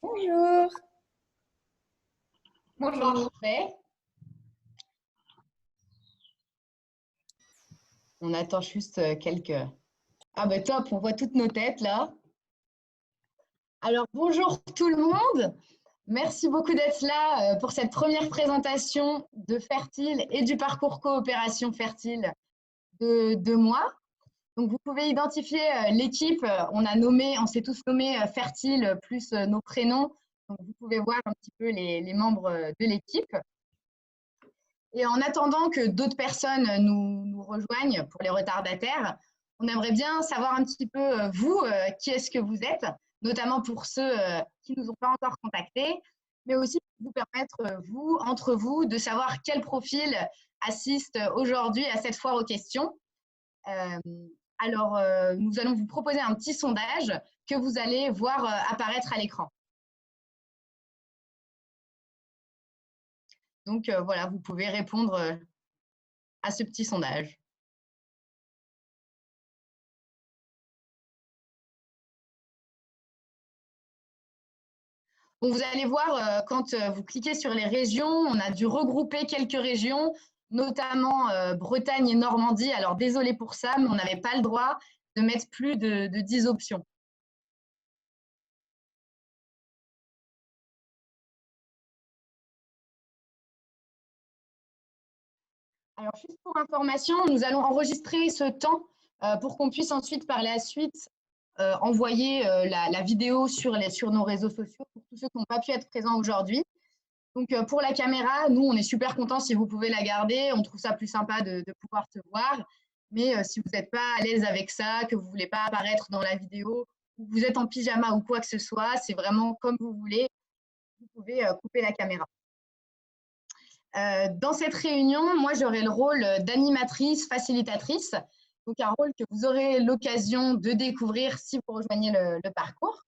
Bonjour. Bonjour. Parfait. On attend juste quelques… Ah ben top, on voit toutes nos têtes là. Alors bonjour tout le monde. Merci beaucoup d'être là pour cette première présentation de Fertile et du parcours coopération Fertile de moi. Donc vous pouvez identifier l'équipe, on s'est tous nommés Fertile plus nos prénoms. Donc vous pouvez voir un petit peu les membres de l'équipe. Et en attendant que d'autres personnes nous rejoignent pour les retardataires, on aimerait bien savoir un petit peu, vous, qui est-ce que vous êtes, notamment pour ceux qui ne nous ont pas encore contactés, mais aussi pour vous permettre, vous, entre vous, de savoir quel profil assiste aujourd'hui à cette foire aux questions. Alors, nous allons vous proposer un petit sondage que vous allez voir apparaître à l'écran. Donc, voilà, vous pouvez répondre à ce petit sondage. Donc, vous allez voir, quand vous cliquez sur les régions, on a dû regrouper quelques régions, notamment Bretagne et Normandie. Alors, désolé pour ça, mais on n'avait pas le droit de mettre plus de 10 options. Alors, juste pour information, nous allons enregistrer ce temps pour qu'on puisse ensuite, par la suite, envoyer la vidéo sur nos réseaux sociaux pour tous ceux qui n'ont pas pu être présents aujourd'hui. Donc, pour la caméra, nous, on est super contents si vous pouvez la garder. On trouve ça plus sympa de pouvoir se voir. Mais si vous n'êtes pas à l'aise avec ça, que vous ne voulez pas apparaître dans la vidéo, ou que vous êtes en pyjama ou quoi que ce soit, c'est vraiment comme vous voulez. Vous pouvez couper la caméra. Dans cette réunion, moi, j'aurai le rôle d'animatrice, facilitatrice. Donc, un rôle que vous aurez l'occasion de découvrir si vous rejoignez le parcours.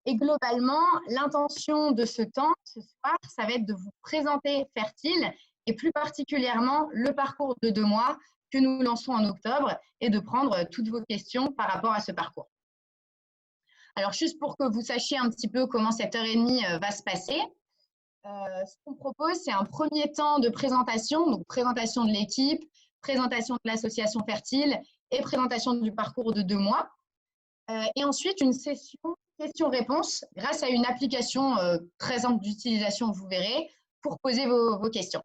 Et globalement, l'intention de ce temps, ce soir, ça va être de vous présenter Fertile et plus particulièrement le parcours de 2 mois que nous lançons en octobre et de prendre toutes vos questions par rapport à ce parcours. Alors, juste pour que vous sachiez un petit peu comment cette heure et demie va se passer, ce qu'on propose, c'est un premier temps de présentation, donc présentation de l'équipe, présentation de l'association Fertile et présentation du parcours de 2 mois. Et ensuite, une session questions-réponses grâce à une application très simple d'utilisation, vous verrez, pour poser vos questions.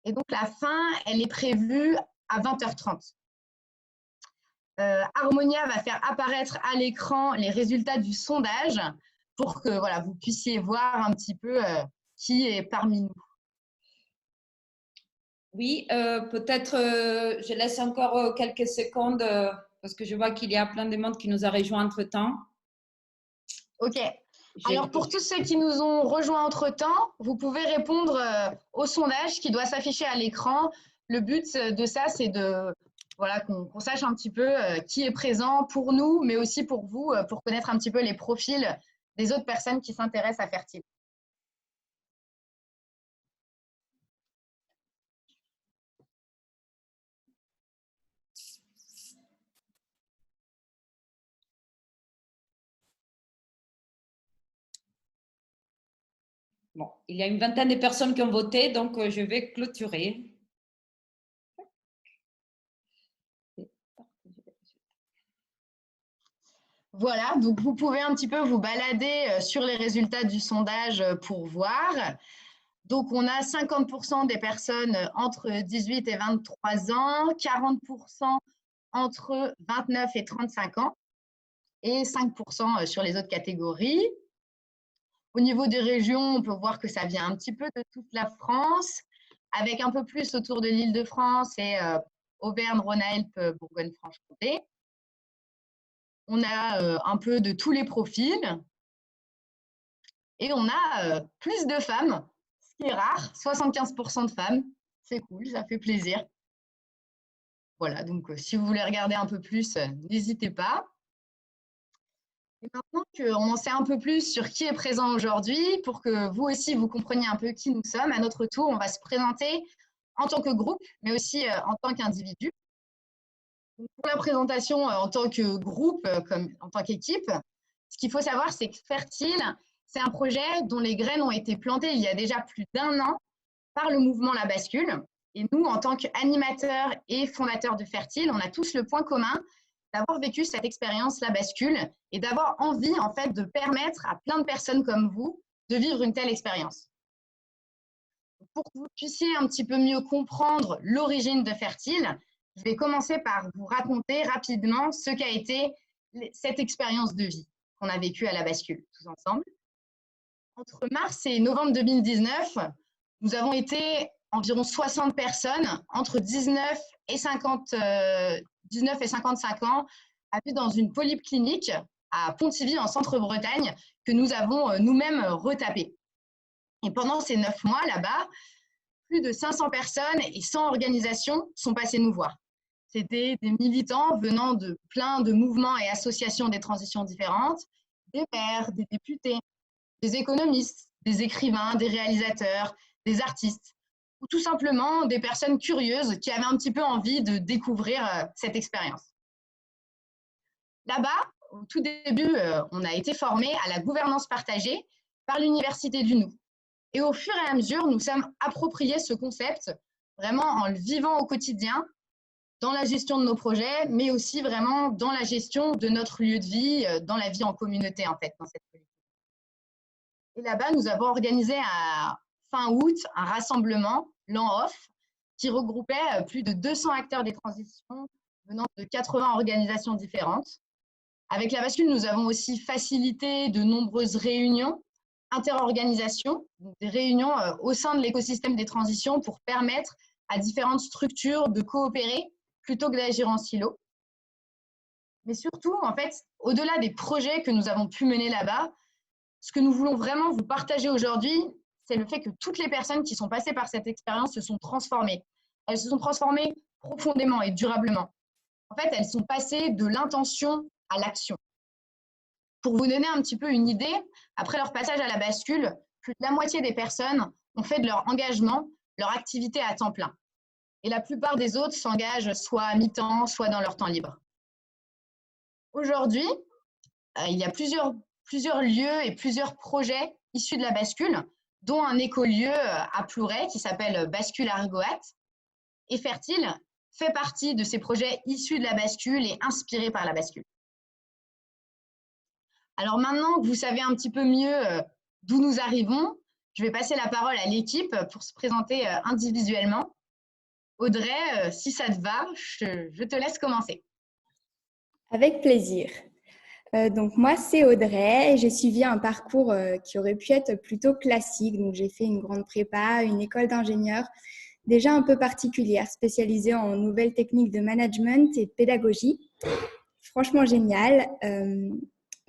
Et donc, la fin, elle est prévue à 20h30. Harmonia va faire apparaître à l'écran les résultats du sondage pour que voilà, vous puissiez voir un petit peu qui est parmi nous. Oui, peut-être je laisse encore quelques secondes parce que je vois qu'il y a plein de monde qui nous a rejoints entre-temps. OK. Alors, pour tous ceux qui nous ont rejoints entre-temps, vous pouvez répondre au sondage qui doit s'afficher à l'écran. Le but de ça, c'est de voilà, qu'on sache un petit peu qui est présent pour nous, mais aussi pour vous, pour connaître un petit peu les profils des autres personnes qui s'intéressent à Fertile. Bon, il y a une vingtaine de personnes qui ont voté, donc je vais clôturer. Voilà, donc vous pouvez un petit peu vous balader sur les résultats du sondage pour voir. Donc, on a 50% des personnes entre 18 et 23 ans, 40% entre 29 et 35 ans et 5% sur les autres catégories. Au niveau des régions, on peut voir que ça vient un petit peu de toute la France, avec un peu plus autour de l'Île-de-France et Auvergne, Rhône-Alpes, Bourgogne-Franche-Comté. On a un peu de tous les profils et on a plus de femmes, ce qui est rare, 75% de femmes. C'est cool, ça fait plaisir. Voilà, donc si vous voulez regarder un peu plus, n'hésitez pas. Et maintenant qu'on en sait un peu plus sur qui est présent aujourd'hui, pour que vous aussi vous compreniez un peu qui nous sommes, à notre tour, on va se présenter en tant que groupe, mais aussi en tant qu'individu. Pour la présentation en tant que groupe, comme en tant qu'équipe, Ce qu'il faut savoir, c'est que Fertile, c'est un projet dont les graines ont été plantées il y a déjà plus d'1 an par le mouvement La Bascule. Et nous, en tant qu'animateurs et fondateurs de Fertile, on a tous le point commun d'avoir vécu cette expérience La Bascule et d'avoir envie, en fait, de permettre à plein de personnes comme vous de vivre une telle expérience. Pour que vous puissiez un petit peu mieux comprendre l'origine de Fertile, je vais commencer par vous raconter rapidement ce qu'a été cette expérience de vie qu'on a vécue à La Bascule, tous ensemble. Entre mars et novembre 2019, nous avons été environ 60 personnes entre 19 et 55 ans à vivre dans une polyclinique à Pontivy, en Centre-Bretagne, que nous avons nous-mêmes retapé. Et pendant ces 9 mois là-bas, plus de 500 personnes et 100 organisations sont passées nous voir. C'était des militants venant de plein de mouvements et associations des transitions différentes, des maires, des députés, des économistes, des écrivains, des réalisateurs, des artistes, ou tout simplement des personnes curieuses qui avaient un petit peu envie de découvrir cette expérience. Là-bas, au tout début, on a été formés à la gouvernance partagée par l'Université du Nou. Et au fur et à mesure, nous sommes appropriés ce concept vraiment en le vivant au quotidien, dans la gestion de nos projets, mais aussi vraiment dans la gestion de notre lieu de vie, dans la vie en communauté, en fait, dans cette politique. Et là-bas, nous avons organisé à fin août un rassemblement, l'AN-OFF, qui regroupait plus de 200 acteurs des transitions venant de 80 organisations différentes. Avec La Bascule, nous avons aussi facilité de nombreuses réunions interorganisations, donc des réunions au sein de l'écosystème des transitions pour permettre à différentes structures de coopérer plutôt que d'agir en silo. Mais surtout, en fait, au-delà des projets que nous avons pu mener là-bas, ce que nous voulons vraiment vous partager aujourd'hui, c'est le fait que toutes les personnes qui sont passées par cette expérience se sont transformées. Elles se sont transformées profondément et durablement. En fait, elles sont passées de l'intention à l'action. Pour vous donner un petit peu une idée, après leur passage à La Bascule, plus de la moitié des personnes ont fait de leur engagement leur activité à temps plein. Et la plupart des autres s'engagent soit à mi-temps, soit dans leur temps libre. Aujourd'hui, il y a plusieurs lieux et plusieurs projets issus de La Bascule, dont un écolieu à Plouray qui s'appelle Bascule Argoat. Et Fertile fait partie de ces projets issus de La Bascule et inspirés par La Bascule. Alors maintenant que vous savez un petit peu mieux d'où nous arrivons, je vais passer la parole à l'équipe pour se présenter individuellement. Audrey, si ça te va, je te laisse commencer. Avec plaisir. Donc moi, c'est Audrey et j'ai suivi un parcours qui aurait pu être plutôt classique. Donc j'ai fait une grande prépa, une école d'ingénieur, déjà un peu particulière, spécialisée en nouvelles techniques de management et de pédagogie. Franchement génial.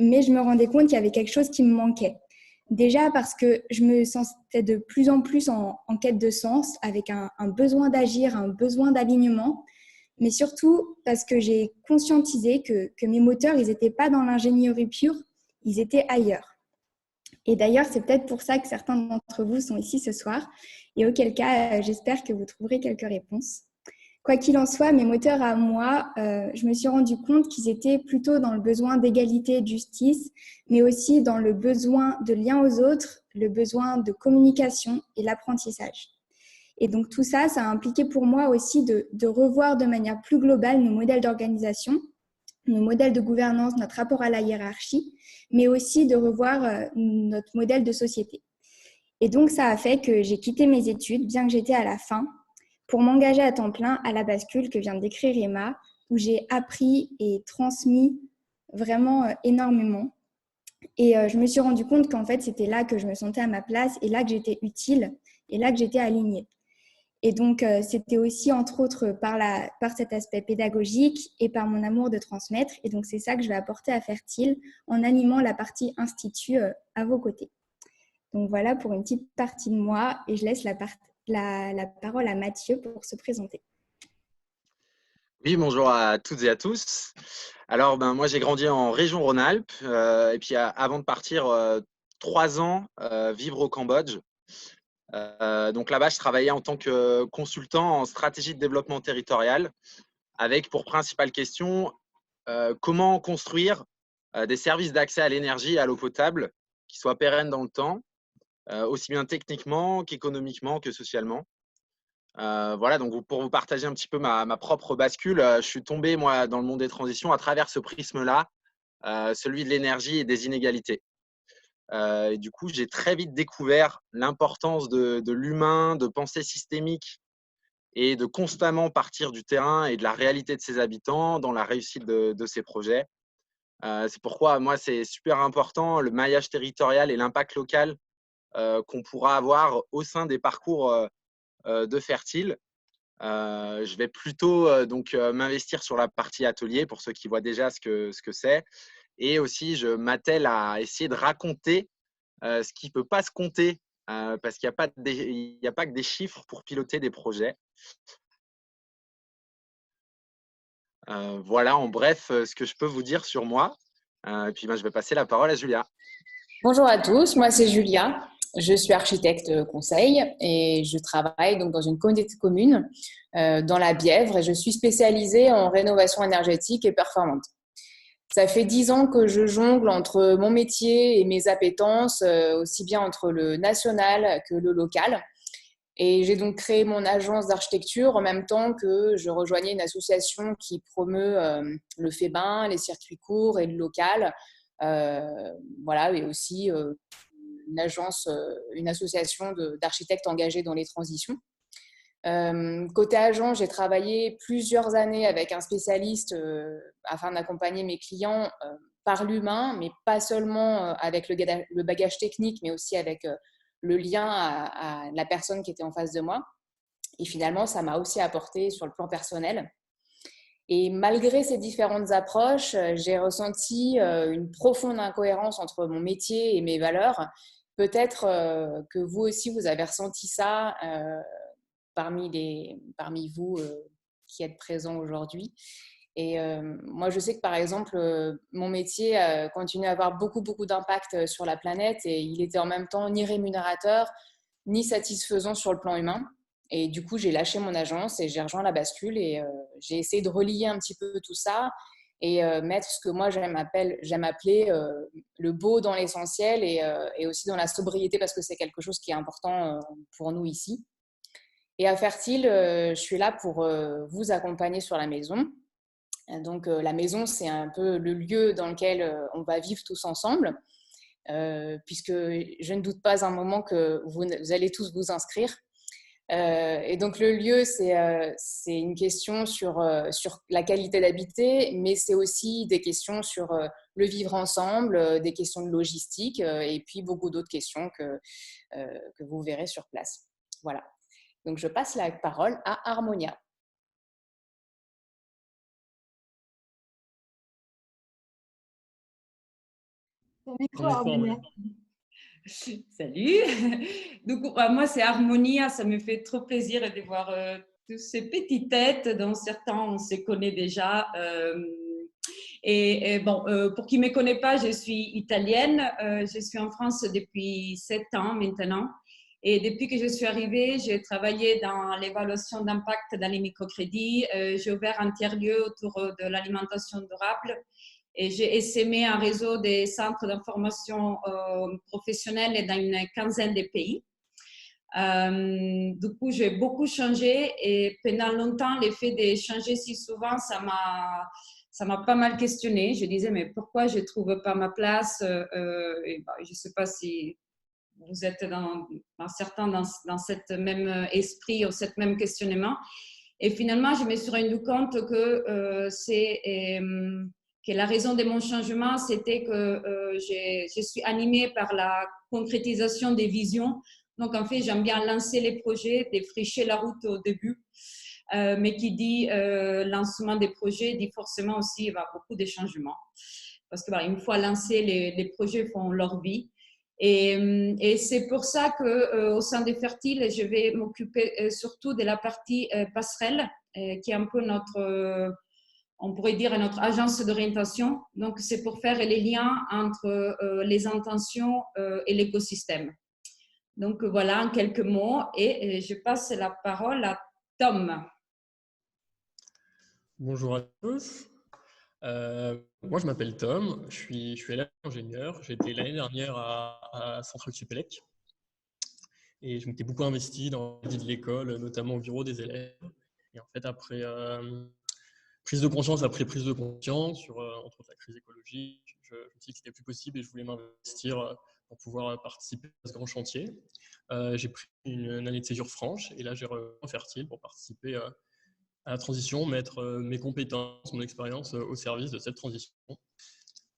Mais je me rendais compte qu'il y avait quelque chose qui me manquait. Déjà parce que je me sentais de plus en plus en quête de sens, avec un besoin d'agir, un besoin d'alignement, mais surtout parce que j'ai conscientisé que mes moteurs, ils n'étaient pas dans l'ingénierie pure, ils étaient ailleurs. Et d'ailleurs, c'est peut-être pour ça que certains d'entre vous sont ici ce soir, et auquel cas, j'espère que vous trouverez quelques réponses. Quoi qu'il en soit, mes moteurs à moi, je me suis rendu compte qu'ils étaient plutôt dans le besoin d'égalité et de justice, mais aussi dans le besoin de lien aux autres, le besoin de communication et l'apprentissage. Et donc tout ça, ça a impliqué pour moi aussi de revoir de manière plus globale nos modèles d'organisation, nos modèles de gouvernance, notre rapport à la hiérarchie, mais aussi de revoir notre modèle de société. Et donc ça a fait que j'ai quitté mes études, bien que j'étais à la fin, pour m'engager à temps plein à La Bascule que vient de décrire Emma, où j'ai appris et transmis vraiment énormément. Et je me suis rendu compte qu'en fait, c'était là que je me sentais à ma place et là que j'étais utile et là que j'étais alignée. Et donc, c'était aussi, entre autres, par cet aspect pédagogique et par mon amour de transmettre. Et donc, c'est ça que je vais apporter à Fertile en animant la partie institut à vos côtés. Donc, voilà pour une petite partie de moi et je laisse la parole à Mathieu pour se présenter. Oui, bonjour à toutes et à tous. Alors, moi, j'ai grandi en région Rhône-Alpes et puis avant de partir 3 ans vivre au Cambodge. Donc là-bas, je travaillais en tant que consultant en stratégie de développement territorial avec pour principale question comment construire des services d'accès à l'énergie et à l'eau potable qui soient pérennes dans le temps, aussi bien techniquement qu'économiquement que socialement. Voilà, donc pour vous partager un petit peu ma propre bascule, je suis tombé, moi, dans le monde des transitions à travers ce prisme-là, celui de l'énergie et des inégalités. Et du coup, j'ai très vite découvert l'importance de l'humain, de penser systémique et de constamment partir du terrain et de la réalité de ses habitants dans la réussite de ces projets. C'est pourquoi, moi, c'est super important le maillage territorial et l'impact local qu'on pourra avoir au sein des parcours de Fertile. Je vais plutôt m'investir sur la partie atelier pour ceux qui voient déjà ce que c'est. Et aussi, je m'attelle à essayer de raconter ce qui ne peut pas se compter parce qu'il n'y a pas que des chiffres pour piloter des projets. Voilà en bref ce que je peux vous dire sur moi. Et puis, je vais passer la parole à Julia. Bonjour à tous, moi c'est Julia. Je suis architecte conseil et je travaille donc dans une communauté de communes dans la Bièvre et je suis spécialisée en rénovation énergétique et performante. Ça fait 10 ans que je jongle entre mon métier et mes appétences, aussi bien entre le national que le local. Et j'ai donc créé mon agence d'architecture en même temps que je rejoignais une association qui promeut le fait bain, les circuits courts et le local. Voilà, et aussi une association d'architectes engagés dans les transitions. Côté agent, j'ai travaillé plusieurs années avec un spécialiste afin d'accompagner mes clients par l'humain, mais pas seulement avec le bagage technique, mais aussi avec le lien à la personne qui était en face de moi. Et finalement, ça m'a aussi apporté sur le plan personnel. Et malgré ces différentes approches, j'ai ressenti une profonde incohérence entre mon métier et mes valeurs. Peut-être que vous aussi, vous avez ressenti ça parmi vous qui êtes présents aujourd'hui. Et moi, je sais que par exemple, mon métier continue à avoir beaucoup d'impact sur la planète et il était en même temps ni rémunérateur, ni satisfaisant sur le plan humain. Et du coup, j'ai lâché mon agence et j'ai rejoint la bascule et j'ai essayé de relier un petit peu tout ça et mettre ce que moi j'aime appeler le beau dans l'essentiel et aussi dans la sobriété parce que c'est quelque chose qui est important pour nous ici. Et à Fertile, je suis là pour vous accompagner sur la maison. Donc, la maison, c'est un peu le lieu dans lequel on va vivre tous ensemble, puisque je ne doute pas un moment que vous allez tous vous inscrire. Et donc, le lieu, c'est une question sur la qualité d'habiter, mais c'est aussi des questions sur le vivre ensemble, des questions de logistique et puis beaucoup d'autres questions que vous verrez sur place. Voilà. Donc, je passe la parole à Harmonia. Ton micro, Harmonia. Salut. Donc, moi, c'est Harmonia. Ça me fait trop plaisir de voir toutes ces petites têtes, dont certains, on se connaît déjà. Et bon, pour qui ne me connaît pas, je suis italienne. Je suis en France depuis 7 ans maintenant. Et depuis que je suis arrivée, j'ai travaillé dans l'évaluation d'impact dans les microcrédits. J'ai ouvert un tiers-lieu autour de l'alimentation durable. Et j'ai essaimé un réseau des centres d'information professionnelle dans une quinzaine de pays. Du coup, j'ai beaucoup changé et pendant longtemps, l'effet de changer si souvent, ça m'a pas mal questionné. Je disais, mais pourquoi je ne trouve pas ma place et je ne sais pas si vous êtes certains dans cet même esprit ou cet même questionnement. Et finalement, je me suis rendu compte que que la raison de mon changement, c'était que je suis animée par la concrétisation des visions. Donc, en fait, j'aime bien lancer les projets, défricher la route au début. Mais qui dit lancement des projets, dit forcément aussi beaucoup de changements. Parce qu'une fois lancés, les projets font leur vie. Et c'est pour ça qu'au sein des Fertiles, je vais m'occuper surtout de la partie passerelle, qui est un peu on pourrait dire notre agence d'orientation. Donc, c'est pour faire les liens entre les intentions et l'écosystème. Donc, voilà en quelques mots. Et je passe la parole à Tom. Bonjour à tous. Moi, je m'appelle Tom, je suis élève ingénieur. J'étais l'année dernière à Centrale Supélec et je m'étais beaucoup investi dans la vie de l'école, notamment au bureau des élèves. Et en fait, après prise de conscience après prise de conscience sur entre autres la crise écologique, je me suis dit que c'était plus possible et je voulais m'investir pour pouvoir participer à ce grand chantier. J'ai pris une année de césure franche et là, j'ai rejoint Fertile pour participer à la transition, mettre mes compétences, mon expérience au service de cette transition.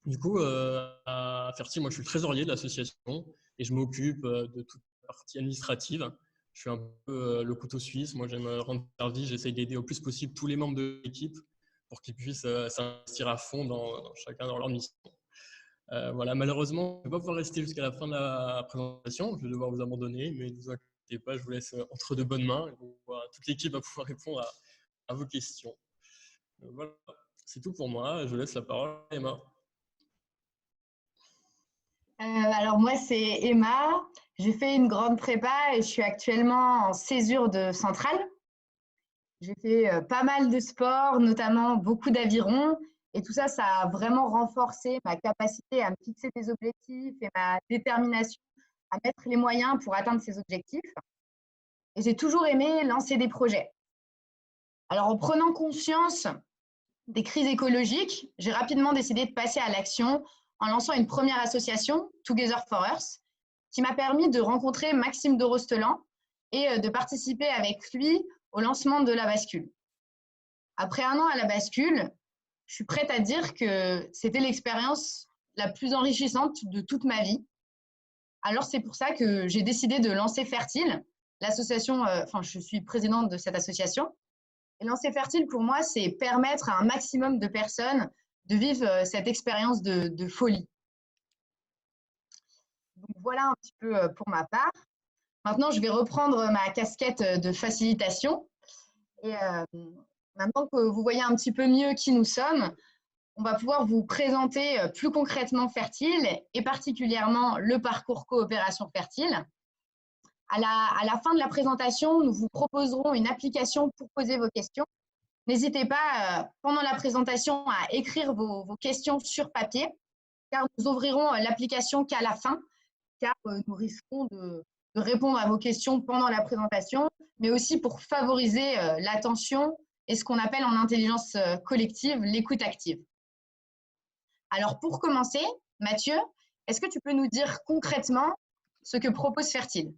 Du coup, à Fertile, moi, je suis le trésorier de l'association et je m'occupe de toute la partie administrative. Je suis un peu le couteau suisse. Moi, j'aime rendre service. J'essaye d'aider au plus possible tous les membres de l'équipe pour qu'ils puissent s'investir à fond chacun dans leur mission. Voilà, malheureusement, je ne vais pas pouvoir rester jusqu'à la fin de la présentation. Je vais devoir vous abandonner, mais ne vous inquiétez pas, je vous laisse entre de bonnes mains. Toute l'équipe va pouvoir répondre à vos questions. Voilà, c'est tout pour moi. Je laisse la parole à Emma. Alors moi, c'est Emma. J'ai fait une grande prépa et je suis actuellement en césure de centrale. J'ai fait pas mal de sport, notamment beaucoup d'aviron. Et tout ça, ça a vraiment renforcé ma capacité à me fixer des objectifs et ma détermination à mettre les moyens pour atteindre ces objectifs. Et j'ai toujours aimé lancer des projets. Alors, en prenant conscience des crises écologiques, j'ai rapidement décidé de passer à l'action en lançant une première association, Together for Earth, qui m'a permis de rencontrer Maxime de Rostelan et de participer avec lui au lancement de la bascule. Après 1 an à la bascule, je suis prête à dire que c'était l'expérience la plus enrichissante de toute ma vie. Alors, c'est pour ça que j'ai décidé de lancer Fertile, l'association, je suis présidente de cette association. Et lancer Fertile, pour moi, c'est permettre à un maximum de personnes de vivre cette expérience de folie. Donc, voilà un petit peu pour ma part. Maintenant, je vais reprendre ma casquette de facilitation. Et maintenant que vous voyez un petit peu mieux qui nous sommes, on va pouvoir vous présenter plus concrètement Fertile et particulièrement le parcours coopération Fertile. À la fin de la présentation, nous vous proposerons une application pour poser vos questions. N'hésitez pas, pendant la présentation, à écrire vos questions sur papier, car nous ouvrirons l'application qu'à la fin, car nous risquons de répondre à vos questions pendant la présentation, mais aussi pour favoriser l'attention et ce qu'on appelle en intelligence collective l'écoute active. Alors, pour commencer, Mathieu, est-ce que tu peux nous dire concrètement ce que propose Fertile ?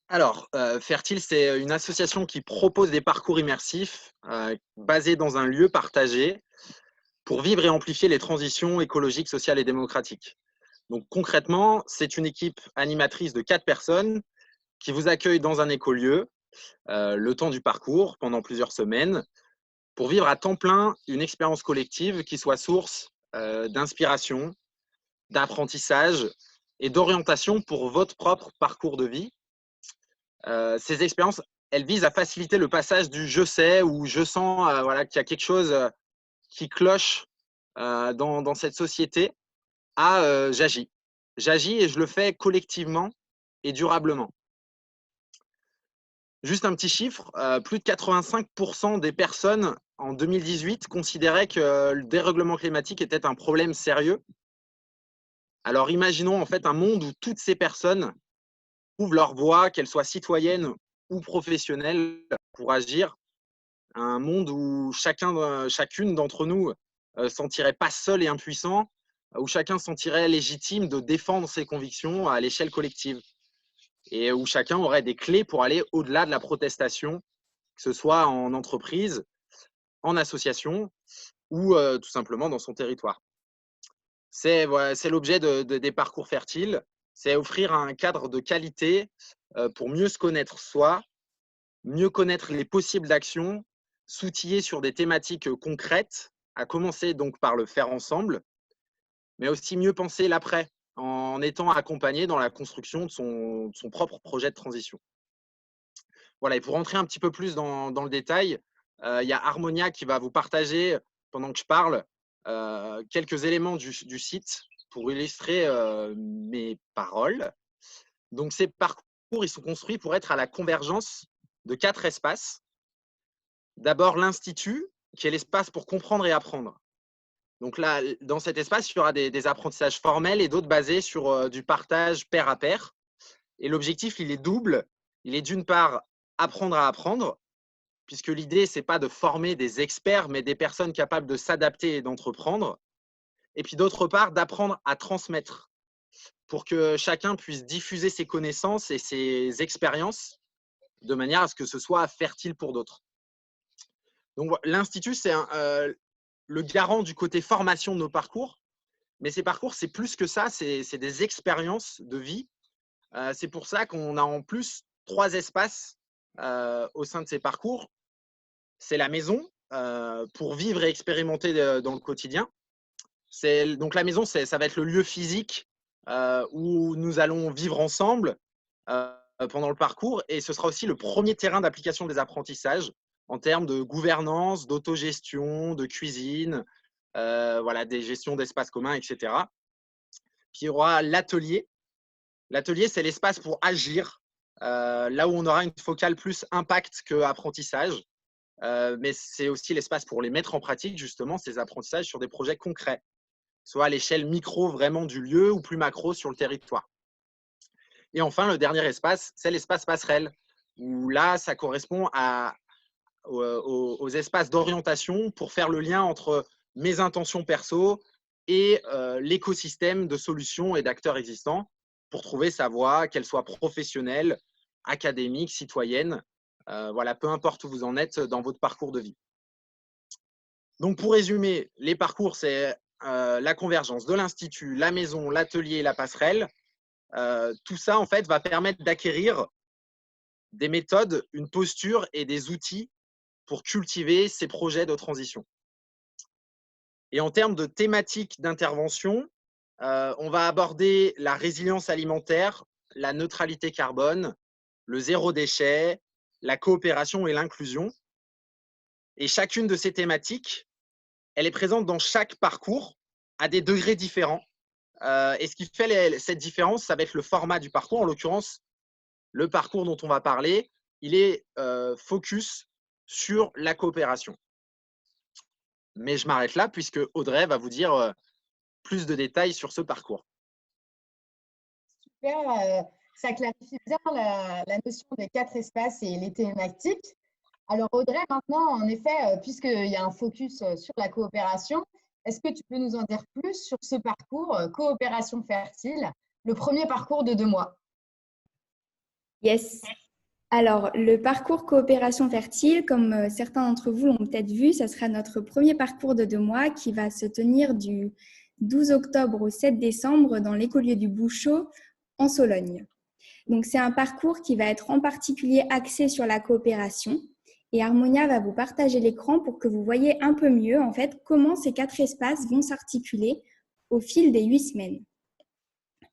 Alors, Fertile, c'est une association qui propose des parcours immersifs basés dans un lieu partagé pour vivre et amplifier les transitions écologiques, sociales et démocratiques. Donc, concrètement, c'est une équipe animatrice de 4 personnes qui vous accueille dans un écolieu le temps du parcours pendant plusieurs semaines pour vivre à temps plein une expérience collective qui soit source d'inspiration, d'apprentissage et d'orientation pour votre propre parcours de vie. Ces expériences, elles visent à faciliter le passage du « je sais » ou « je sens » voilà, qu'il y a quelque chose qui cloche dans cette société à « j'agis ». J'agis et je le fais collectivement et durablement. Juste un petit chiffre, plus de 85% des personnes en 2018 considéraient que le dérèglement climatique était un problème sérieux. Alors imaginons en fait un monde où toutes ces personnes trouvent leur voie, qu'elles soient citoyennes ou professionnelles, pour agir. Un monde où chacune d'entre nous ne se sentirait pas seul et impuissant, où chacun se sentirait légitime de défendre ses convictions à l'échelle collective et où chacun aurait des clés pour aller au-delà de la protestation, que ce soit en entreprise, en association ou tout simplement dans son territoire. C'est l'objet des parcours fertiles, c'est offrir un cadre de qualité pour mieux se connaître soi, mieux connaître les possibles d'actions, s'outiller sur des thématiques concrètes, à commencer donc par le faire ensemble, mais aussi mieux penser l'après, en étant accompagné dans la construction de son propre projet de transition. Voilà, et pour rentrer un petit peu plus dans le détail, il y a Harmonia qui va vous partager, pendant que je parle, quelques éléments du site pour illustrer mes paroles. Donc, ces parcours, ils sont construits pour être à la convergence de 4 espaces. D'abord, l'Institut, qui est l'espace pour comprendre et apprendre. Donc là, dans cet espace, il y aura des apprentissages formels et d'autres basés sur du partage pair à pair. Et l'objectif, il est double. Il est d'une part apprendre à apprendre, puisque l'idée, ce n'est pas de former des experts, mais des personnes capables de s'adapter et d'entreprendre. Et puis d'autre part, d'apprendre à transmettre pour que chacun puisse diffuser ses connaissances et ses expériences de manière à ce que ce soit fertile pour d'autres. Donc l'Institut, c'est le garant du côté formation de nos parcours, mais ces parcours, c'est plus que ça, c'est des expériences de vie. C'est pour ça qu'on a en plus 3 espaces au sein de ces parcours. C'est la maison pour vivre et expérimenter dans le quotidien. Donc la maison, ça va être le lieu physique où nous allons vivre ensemble pendant le parcours, et ce sera aussi le premier terrain d'application des apprentissages en termes de gouvernance, d'autogestion, de cuisine, voilà, des gestions d'espaces communs, etc. Puis il y aura l'atelier. L'atelier, c'est l'espace pour agir, là où on aura une focale plus impact que apprentissage. Mais c'est aussi l'espace pour les mettre en pratique, justement, ces apprentissages sur des projets concrets, soit à l'échelle micro vraiment du lieu ou plus macro sur le territoire. Et enfin, le dernier espace, c'est l'espace passerelle, où là, ça correspond aux espaces d'orientation pour faire le lien entre mes intentions perso et l'écosystème de solutions et d'acteurs existants pour trouver sa voie, qu'elle soit professionnelle, académique, citoyenne, voilà, peu importe où vous en êtes dans votre parcours de vie. Donc, pour résumer, les parcours, c'est la convergence de l'Institut, la maison, l'atelier, la passerelle. Tout ça, en fait, va permettre d'acquérir des méthodes, une posture et des outils pour cultiver ces projets de transition. Et en termes de thématiques d'intervention, on va aborder la résilience alimentaire, la neutralité carbone, le zéro déchet, la coopération et l'inclusion. Et chacune de ces thématiques, elle est présente dans chaque parcours à des degrés différents. Et ce qui fait cette différence, ça va être le format du parcours. En l'occurrence, le parcours dont on va parler, il est focus sur la coopération. Mais je m'arrête là puisque Audrey va vous dire plus de détails sur ce parcours. Super, ça clarifie bien la notion des 4 espaces et les thématiques. Alors Audrey, maintenant, en effet, puisqu'il y a un focus sur la coopération, est-ce que tu peux nous en dire plus sur ce parcours Coopération Fertile, le premier parcours de 2 mois? Yes. Alors, le parcours Coopération Fertile, comme certains d'entre vous l'ont peut-être vu, ça sera notre premier parcours de 2 mois qui va se tenir du 12 octobre au 7 décembre dans l'écolieu du Bouchot en Sologne. Donc, c'est un parcours qui va être en particulier axé sur la coopération. Et Harmonia va vous partager l'écran pour que vous voyez un peu mieux en fait comment ces 4 espaces vont s'articuler au fil des 8 semaines.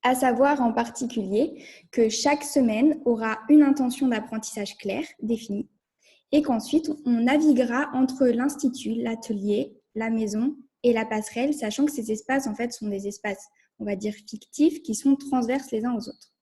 À savoir en particulier que chaque semaine aura une intention d'apprentissage claire, définie, et qu'ensuite on naviguera entre l'institut, l'atelier, la maison et la passerelle, sachant que ces espaces en fait sont des espaces, on va dire fictifs, qui sont transverses les uns aux autres.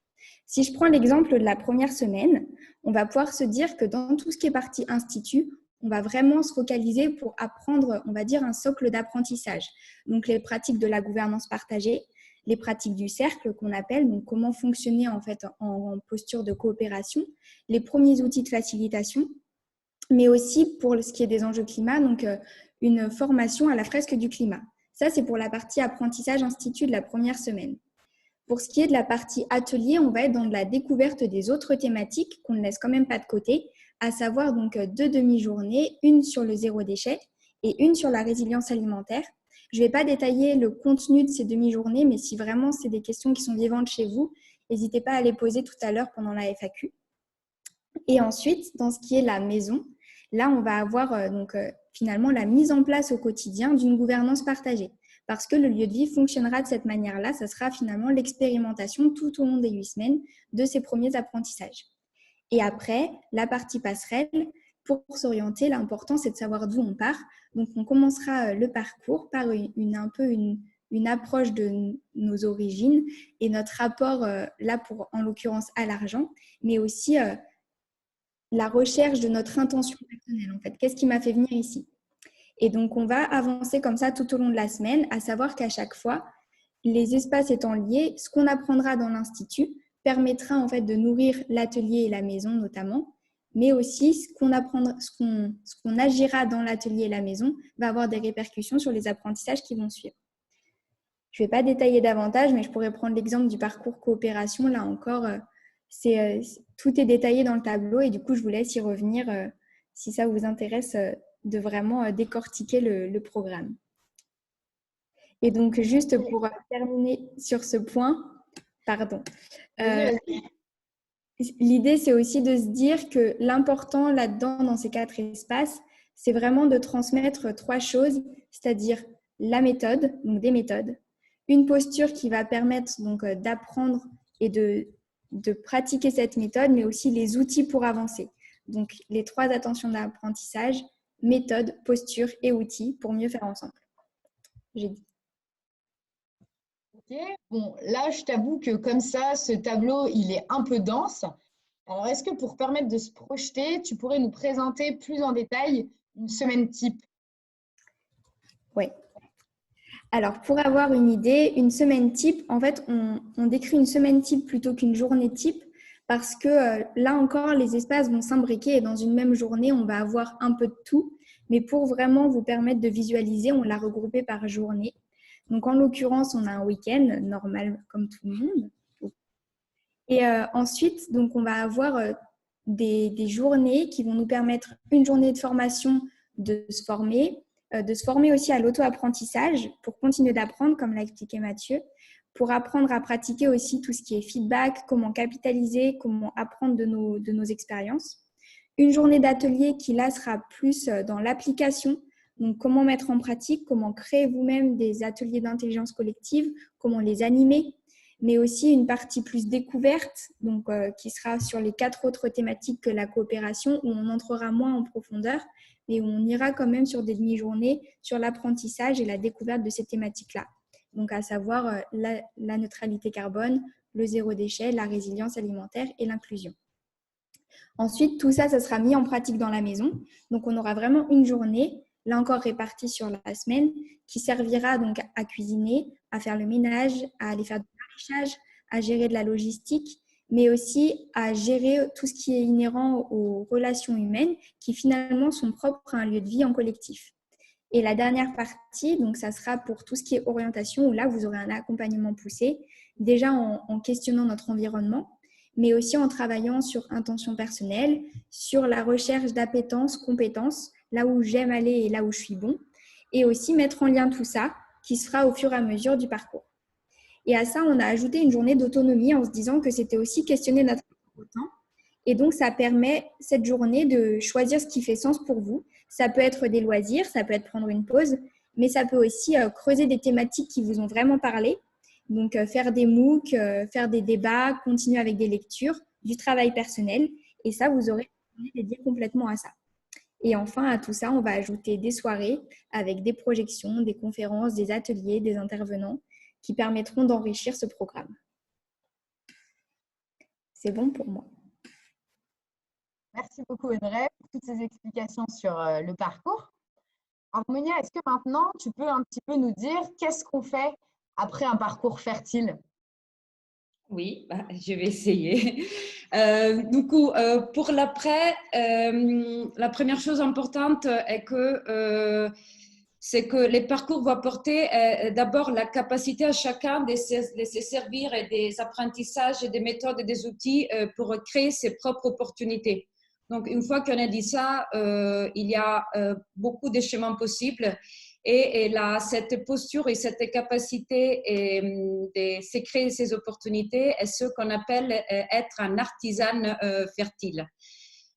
Si je prends l'exemple de la première semaine, on va pouvoir se dire que dans tout ce qui est partie institut, on va vraiment se focaliser pour apprendre, on va dire, un socle d'apprentissage. Donc, les pratiques de la gouvernance partagée, les pratiques du cercle qu'on appelle, donc comment fonctionner en fait en posture de coopération, les premiers outils de facilitation, mais aussi pour ce qui est des enjeux climat, donc une formation à la fresque du climat. Ça, c'est pour la partie apprentissage institut de la première semaine. Pour ce qui est de la partie atelier, on va être dans de la découverte des autres thématiques qu'on ne laisse quand même pas de côté, à savoir donc 2 demi-journées, une sur le zéro déchet et une sur la résilience alimentaire. Je ne vais pas détailler le contenu de ces demi-journées, mais si vraiment c'est des questions qui sont vivantes chez vous, n'hésitez pas à les poser tout à l'heure pendant la FAQ. Et ensuite, dans ce qui est la maison, là, on va avoir finalement la mise en place au quotidien d'une gouvernance partagée. Parce que le lieu de vie fonctionnera de cette manière-là, ça sera finalement l'expérimentation tout au long des 8 semaines de ces premiers apprentissages. Et après, la partie passerelle, pour s'orienter, l'important c'est de savoir d'où on part. Donc on commencera le parcours par une approche de nos origines et notre rapport, là pour en l'occurrence à l'argent, mais aussi la recherche de notre intention personnelle en fait. Qu'est-ce qui m'a fait venir ici ? Et donc, on va avancer comme ça tout au long de la semaine, à savoir qu'à chaque fois, les espaces étant liés, ce qu'on apprendra dans l'institut permettra en fait de nourrir l'atelier et la maison notamment, mais aussi ce qu'on agira dans l'atelier et la maison va avoir des répercussions sur les apprentissages qui vont suivre. Je ne vais pas détailler davantage, mais je pourrais prendre l'exemple du parcours coopération. Là encore, tout est détaillé dans le tableau et du coup, je vous laisse y revenir si ça vous intéresse de vraiment décortiquer le programme. Et donc, juste pour terminer sur ce point, pardon, l'idée, c'est aussi de se dire que l'important là-dedans, dans ces 4 espaces, c'est vraiment de transmettre 3 choses, c'est-à-dire la méthode, donc des méthodes, une posture qui va permettre donc d'apprendre et de pratiquer cette méthode, mais aussi les outils pour avancer. Donc, les 3 attentions d'apprentissage, méthode, posture et outils pour mieux faire ensemble. J'ai dit. Ok, bon, là, je t'avoue que comme ça, ce tableau, il est un peu dense. Alors, est-ce que pour permettre de se projeter, tu pourrais nous présenter plus en détail une semaine type? Oui. Alors, pour avoir une idée, une semaine type, en fait, on décrit une semaine type plutôt qu'une journée type parce que là encore, les espaces vont s'imbriquer et dans une même journée, on va avoir un peu de tout. Mais pour vraiment vous permettre de visualiser, on l'a regroupé par journée. Donc, en l'occurrence, on a un week-end normal comme tout le monde. Et ensuite, donc, on va avoir des journées qui vont nous permettre une journée de formation de se former aussi à l'auto-apprentissage pour continuer d'apprendre, comme l'a expliqué Mathieu, pour apprendre à pratiquer aussi tout ce qui est feedback, comment capitaliser, comment apprendre de nos expériences. Une journée d'atelier qui là sera plus dans l'application, donc comment mettre en pratique, comment créer vous-même des ateliers d'intelligence collective, comment les animer, mais aussi une partie plus découverte, donc qui sera sur les 4 autres thématiques que la coopération, où on entrera moins en profondeur, mais où on ira quand même sur des demi-journées sur l'apprentissage et la découverte de ces thématiques-là. Donc à savoir la neutralité carbone, le zéro déchet, la résilience alimentaire et l'inclusion. Ensuite, tout ça, ça sera mis en pratique dans la maison. Donc on aura vraiment une journée, là encore répartie sur la semaine, qui servira donc à cuisiner, à faire le ménage, à aller faire du maraîchage, à gérer de la logistique, mais aussi à gérer tout ce qui est inhérent aux relations humaines qui finalement sont propres à un lieu de vie en collectif. Et la dernière partie, donc ça sera pour tout ce qui est orientation, où là, vous aurez un accompagnement poussé, déjà en questionnant notre environnement, mais aussi en travaillant sur intention personnelle, sur la recherche d'appétence, compétences, là où j'aime aller et là où je suis bon, et aussi mettre en lien tout ça, qui se fera au fur et à mesure du parcours. Et à ça, on a ajouté une journée d'autonomie en se disant que c'était aussi questionner notre temps. Et donc, ça permet cette journée de choisir ce qui fait sens pour vous. Ça peut être des loisirs, ça peut être prendre une pause, mais ça peut aussi creuser des thématiques qui vous ont vraiment parlé. Donc, faire des MOOC, faire des débats, continuer avec des lectures, du travail personnel. Et ça, vous aurez dédié complètement à ça. Et enfin, à tout ça, on va ajouter des soirées avec des projections, des conférences, des ateliers, des intervenants qui permettront d'enrichir ce programme. C'est bon pour moi. Merci beaucoup, Audrey, pour toutes ces explications sur le parcours. Harmonia, est-ce que maintenant, tu peux un petit peu nous dire qu'est-ce qu'on fait après un parcours fertile? Oui, je vais essayer. Du coup, pour l'après, la première chose importante c'est que les parcours vont apporter d'abord la capacité à chacun de se servir des apprentissages, et des méthodes et des outils pour créer ses propres opportunités. Donc, une fois qu'on a dit ça, il y a beaucoup de chemins possibles. Et là, cette posture et cette capacité de se créer ces opportunités est ce qu'on appelle être un artisan fertile.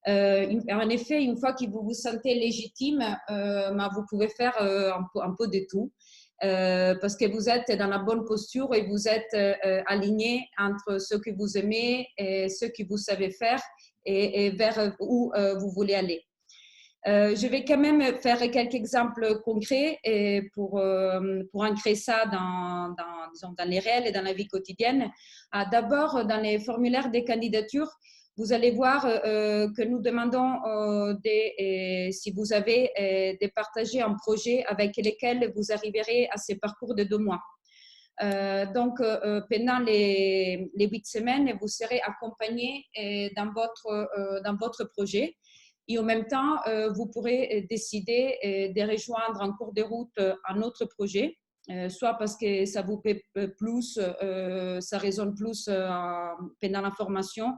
En effet, une fois que vous vous sentez légitime, vous pouvez faire un peu de tout. Parce que vous êtes dans la bonne posture et vous êtes aligné entre ce que vous aimez et ce que vous savez faire et vers où vous voulez aller. Je vais quand même faire quelques exemples concrets pour ancrer ça dans les réels et dans la vie quotidienne. D'abord, dans les formulaires des candidatures, vous allez voir que nous demandons si vous avez de partager un projet avec lequel vous arriverez à ces parcours de 2 mois. Donc, pendant les 8 semaines, vous serez accompagné dans votre projet. Et en même temps, vous pourrez décider de rejoindre en cours de route un autre projet, soit parce que ça vous plaît plus, ça résonne plus pendant la formation,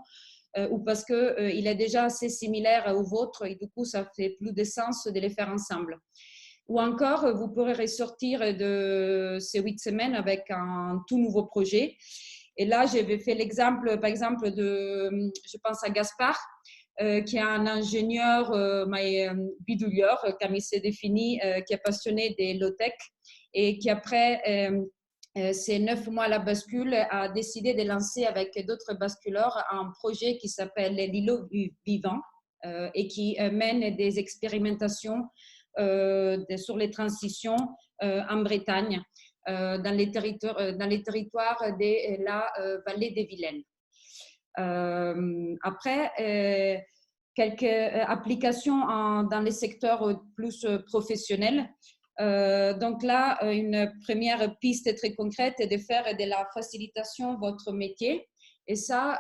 ou parce qu'il est déjà assez similaire au vôtre et du coup, ça fait plus de sens de les faire ensemble. Ou encore, vous pourrez ressortir de ces 8 semaines avec un tout nouveau projet. Et là, j'ai fait l'exemple, par exemple, je pense à Gaspard, qui est un ingénieur bidouilleur, comme il s'est défini, qui est passionné des low-tech et qui, après ces 9 mois à la bascule, a décidé de lancer avec d'autres basculeurs un projet qui s'appelle l'îlot vivant et qui mène des expérimentations sur les transitions en Bretagne, dans les territoires de la vallée des Vilaines. Après, quelques applications dans les secteurs plus professionnels. Donc là, une première piste très concrète est de faire de la facilitation votre métier. Et ça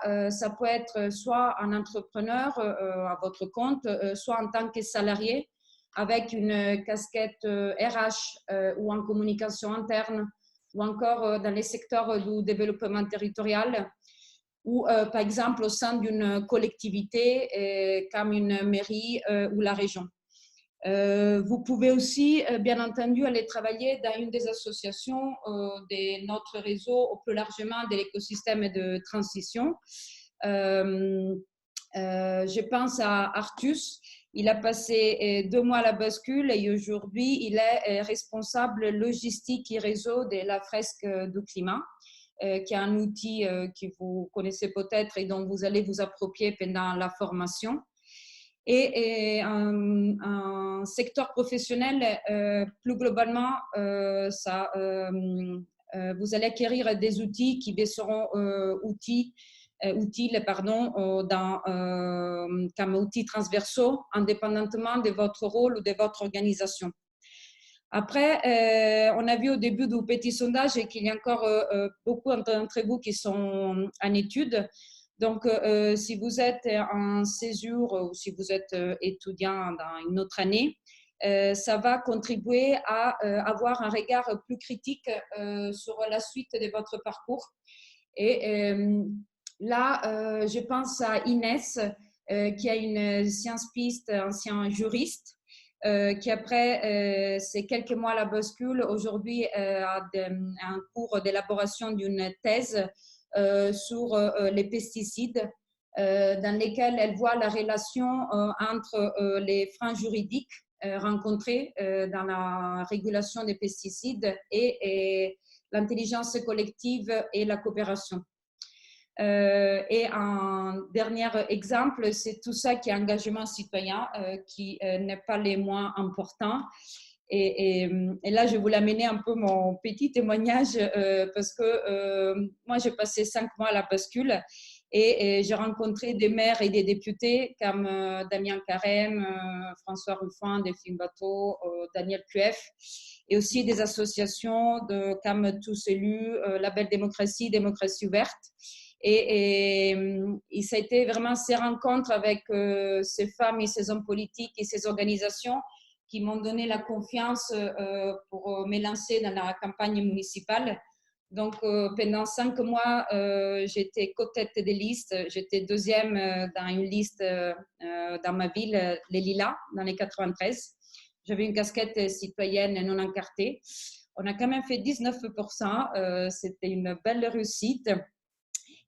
peut être soit un entrepreneur à votre compte, soit en tant que salarié avec une casquette RH ou en communication interne, ou encore dans les secteurs du développement territorial, ou par exemple au sein d'une collectivité comme une mairie ou la région. Vous pouvez aussi, bien entendu, aller travailler dans une des associations de notre réseau, ou plus largement de l'écosystème de transition. Je pense à Artus. Il a passé 2 mois à la bascule et aujourd'hui, il est responsable logistique et réseau de la fresque du climat, qui est un outil que vous connaissez peut-être et dont vous allez vous approprier pendant la formation. Et un secteur professionnel, plus globalement, vous allez acquérir des outils qui seront utiles comme outils transversaux, indépendamment de votre rôle ou de votre organisation. Après, on a vu au début du petit sondage qu'il y a encore beaucoup d'entre vous qui sont en études. Donc, si vous êtes en césure ou si vous êtes étudiant dans une autre année, ça va contribuer à avoir un regard plus critique sur la suite de votre parcours. Et là, je pense à Inès, qui a une science piste, ancien juriste, qui après ces quelques mois à la bascule, aujourd'hui a un cours d'élaboration d'une thèse sur les pesticides, dans lesquels elle voit la relation entre les freins juridiques rencontrés dans la régulation des pesticides et l'intelligence collective et la coopération. Et un dernier exemple, c'est tout ça qui est engagement citoyen, qui n'est pas les moins importants. Et là, je voulais amener un peu mon petit témoignage parce que moi, j'ai passé 5 mois à la bascule et j'ai rencontré des maires et des députés comme Damien Carême, François Ruffin, Delphine Bateau, Daniel Puef, et aussi des associations comme Tous Élus, La Belle Démocratie, Démocratie Ouverte. Et ça a été vraiment ces rencontres avec ces femmes et ces hommes politiques et ces organisations qui m'ont donné la confiance pour me lancer dans la campagne municipale. Donc, pendant 5 mois, j'étais co-tête des listes. J'étais deuxième dans une liste dans ma ville, les Lilas, dans les 93. J'avais une casquette citoyenne non encartée. On a quand même fait 19%. C'était une belle réussite.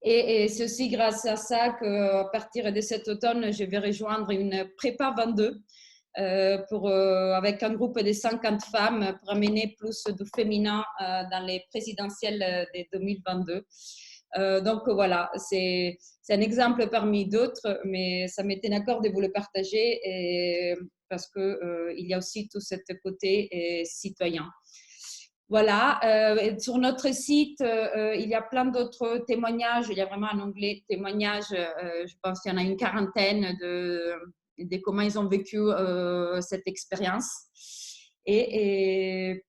Et c'est aussi grâce à ça qu'à partir de cet automne, je vais rejoindre une prépa 22 avec un groupe de 50 femmes pour amener plus de féminin dans les présidentielles de 2022. Donc voilà, c'est un exemple parmi d'autres, mais ça m'était d'accord de vous le partager parce qu'il y a aussi tout ce côté citoyen. Voilà, et sur notre site, il y a plein d'autres témoignages. Il y a vraiment un onglet témoignages. Je pense qu'il y en a une quarantaine de comment ils ont vécu cette expérience. Et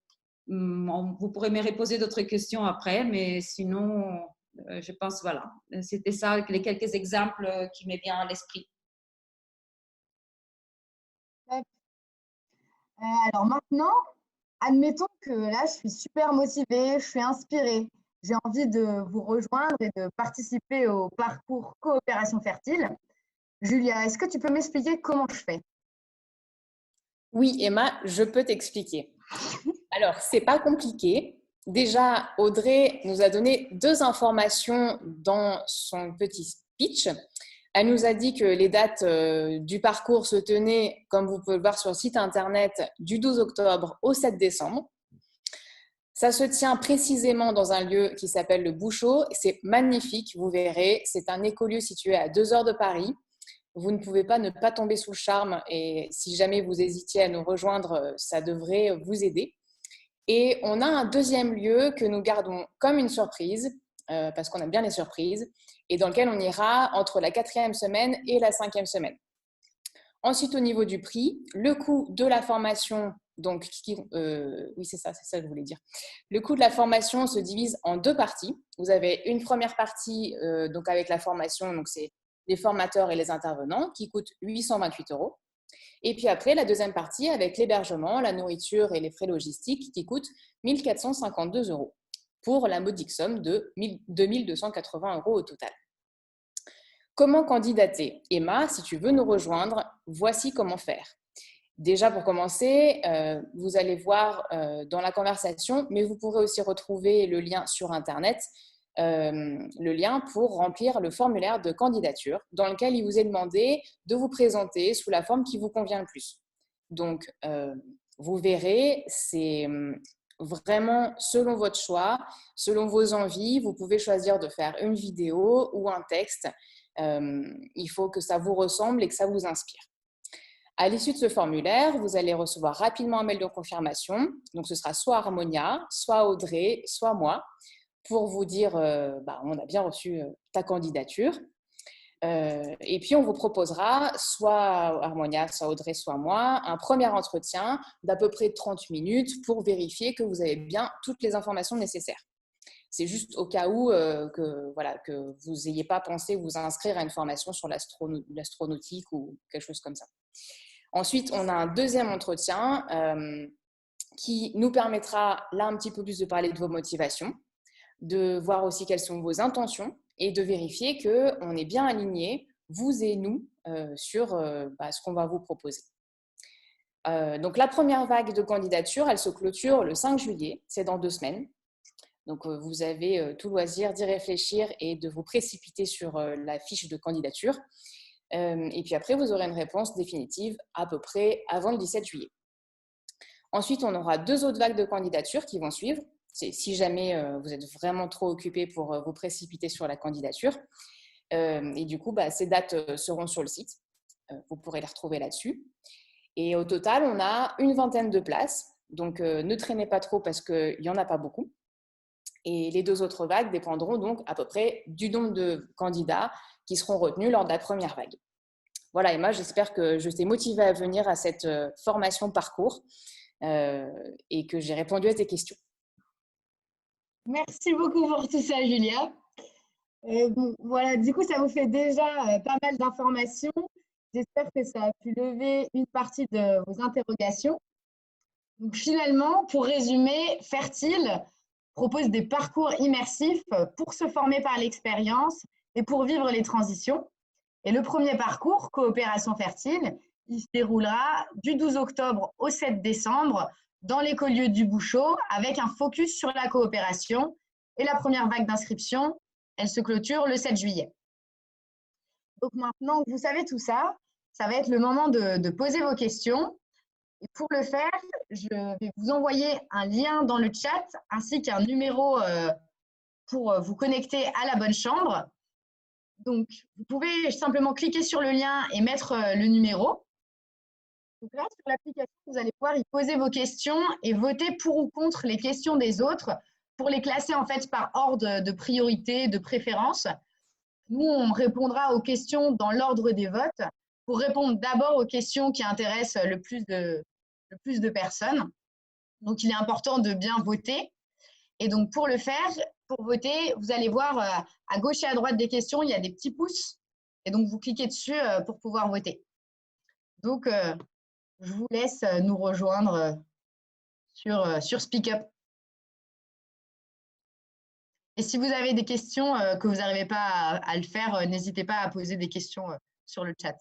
vous pourrez me reposer d'autres questions après, mais sinon, je pense, voilà, c'était ça, les quelques exemples qui me viennent à l'esprit. Alors maintenant, admettons que là, je suis super motivée, je suis inspirée. J'ai envie de vous rejoindre et de participer au parcours Coopération Fertile. Julia, est-ce que tu peux m'expliquer comment je fais? Oui, Emma, je peux t'expliquer. Alors, c'est pas compliqué. Déjà, Audrey nous a donné 2 informations dans son petit speech. Elle nous a dit que les dates du parcours se tenaient, comme vous pouvez le voir sur le site internet, du 12 octobre au 7 décembre. Ça se tient précisément dans un lieu qui s'appelle le Bouchot. C'est magnifique, vous verrez. C'est un écolieu situé à 2 heures de Paris. Vous ne pouvez pas ne pas tomber sous le charme et si jamais vous hésitiez à nous rejoindre, ça devrait vous aider. Et on a un deuxième lieu que nous gardons comme une surprise, parce qu'on aime bien les surprises, et dans lequel on ira entre la 4e semaine et la 5e semaine. Ensuite, au niveau du prix, le coût de la formation, donc, oui, c'est ça que je voulais dire. Le coût de la formation se divise en 2 parties. Vous avez une première partie donc avec la formation, donc c'est les formateurs et les intervenants, qui coûte 828 €. Et puis après, la deuxième partie avec l'hébergement, la nourriture et les frais logistiques qui coûtent 1 452 € pour la modique somme de 2 280 € au total. Comment candidater? Emma, si tu veux nous rejoindre, voici comment faire. Déjà, pour commencer, vous allez voir dans la conversation, mais vous pourrez aussi retrouver le lien sur Internet, le lien pour remplir le formulaire de candidature dans lequel il vous est demandé de vous présenter sous la forme qui vous convient le plus. Donc, vous verrez, c'est vraiment selon votre choix, selon vos envies. Vous pouvez choisir de faire une vidéo ou un texte. Il faut que ça vous ressemble et que ça vous inspire. À l'issue de ce formulaire, vous allez recevoir rapidement un mail de confirmation. Donc, ce sera soit Harmonia, soit Audrey, soit moi, pour vous dire on a bien reçu ta candidature. Et puis, on vous proposera, soit Harmonia, soit Audrey, soit moi, un premier entretien d'à peu près 30 minutes pour vérifier que vous avez bien toutes les informations nécessaires. C'est juste au cas où que vous n'ayez pas pensé vous inscrire à une formation sur l'astronautique ou quelque chose comme ça. Ensuite, on a un deuxième entretien qui nous permettra là un petit peu plus de parler de vos motivations, de voir aussi quelles sont vos intentions et de vérifier qu'on est bien alignés, vous et nous, sur ce qu'on va vous proposer. Donc, la première vague de candidature, elle se clôture le 5 juillet, c'est dans 2 semaines. Donc, vous avez tout loisir d'y réfléchir et de vous précipiter sur la fiche de candidature. Et puis après, vous aurez une réponse définitive à peu près avant le 17 juillet. Ensuite, on aura 2 autres vagues de candidature qui vont suivre. Si jamais vous êtes vraiment trop occupé pour vous précipiter sur la candidature. Et du coup, ces dates seront sur le site. Vous pourrez les retrouver là-dessus. Et au total, on a une vingtaine de places. Donc, ne traînez pas trop parce qu'il n'y en a pas beaucoup. Et les 2 autres vagues dépendront donc à peu près du nombre de candidats qui seront retenus lors de la première vague. Voilà, Emma, j'espère que je t'ai motivée à venir à cette formation parcours et que j'ai répondu à tes questions. Merci beaucoup pour tout ça, Julia. Voilà, du coup, ça vous fait déjà pas mal d'informations. J'espère que ça a pu lever une partie de vos interrogations. Donc, finalement, pour résumer, Fertile propose des parcours immersifs pour se former par l'expérience et pour vivre les transitions. Et le premier parcours, Coopération Fertile, il se déroulera du 12 octobre au 7 décembre dans l'écolieu du Bouchot avec un focus sur la coopération. Et la première vague d'inscription, elle se clôture le 7 juillet. Donc maintenant que vous savez tout ça, ça va être le moment de poser vos questions. Et pour le faire, je vais vous envoyer un lien dans le chat ainsi qu'un numéro pour vous connecter à la bonne chambre. Donc, vous pouvez simplement cliquer sur le lien et mettre le numéro. Donc là, sur l'application, vous allez pouvoir y poser vos questions et voter pour ou contre les questions des autres pour les classer en fait par ordre de priorité, de préférence. Nous, on répondra aux questions dans l'ordre des votes pour répondre d'abord aux questions qui intéressent le plus de personnes. Donc, il est important de bien voter. Et donc, pour le faire, pour voter, vous allez voir à gauche et à droite des questions, il y a des petits pouces. Et donc, vous cliquez dessus pour pouvoir voter. Donc, je vous laisse nous rejoindre sur SpeakUp. Et si vous avez des questions que vous n'arrivez pas à le faire, n'hésitez pas à poser des questions sur le chat.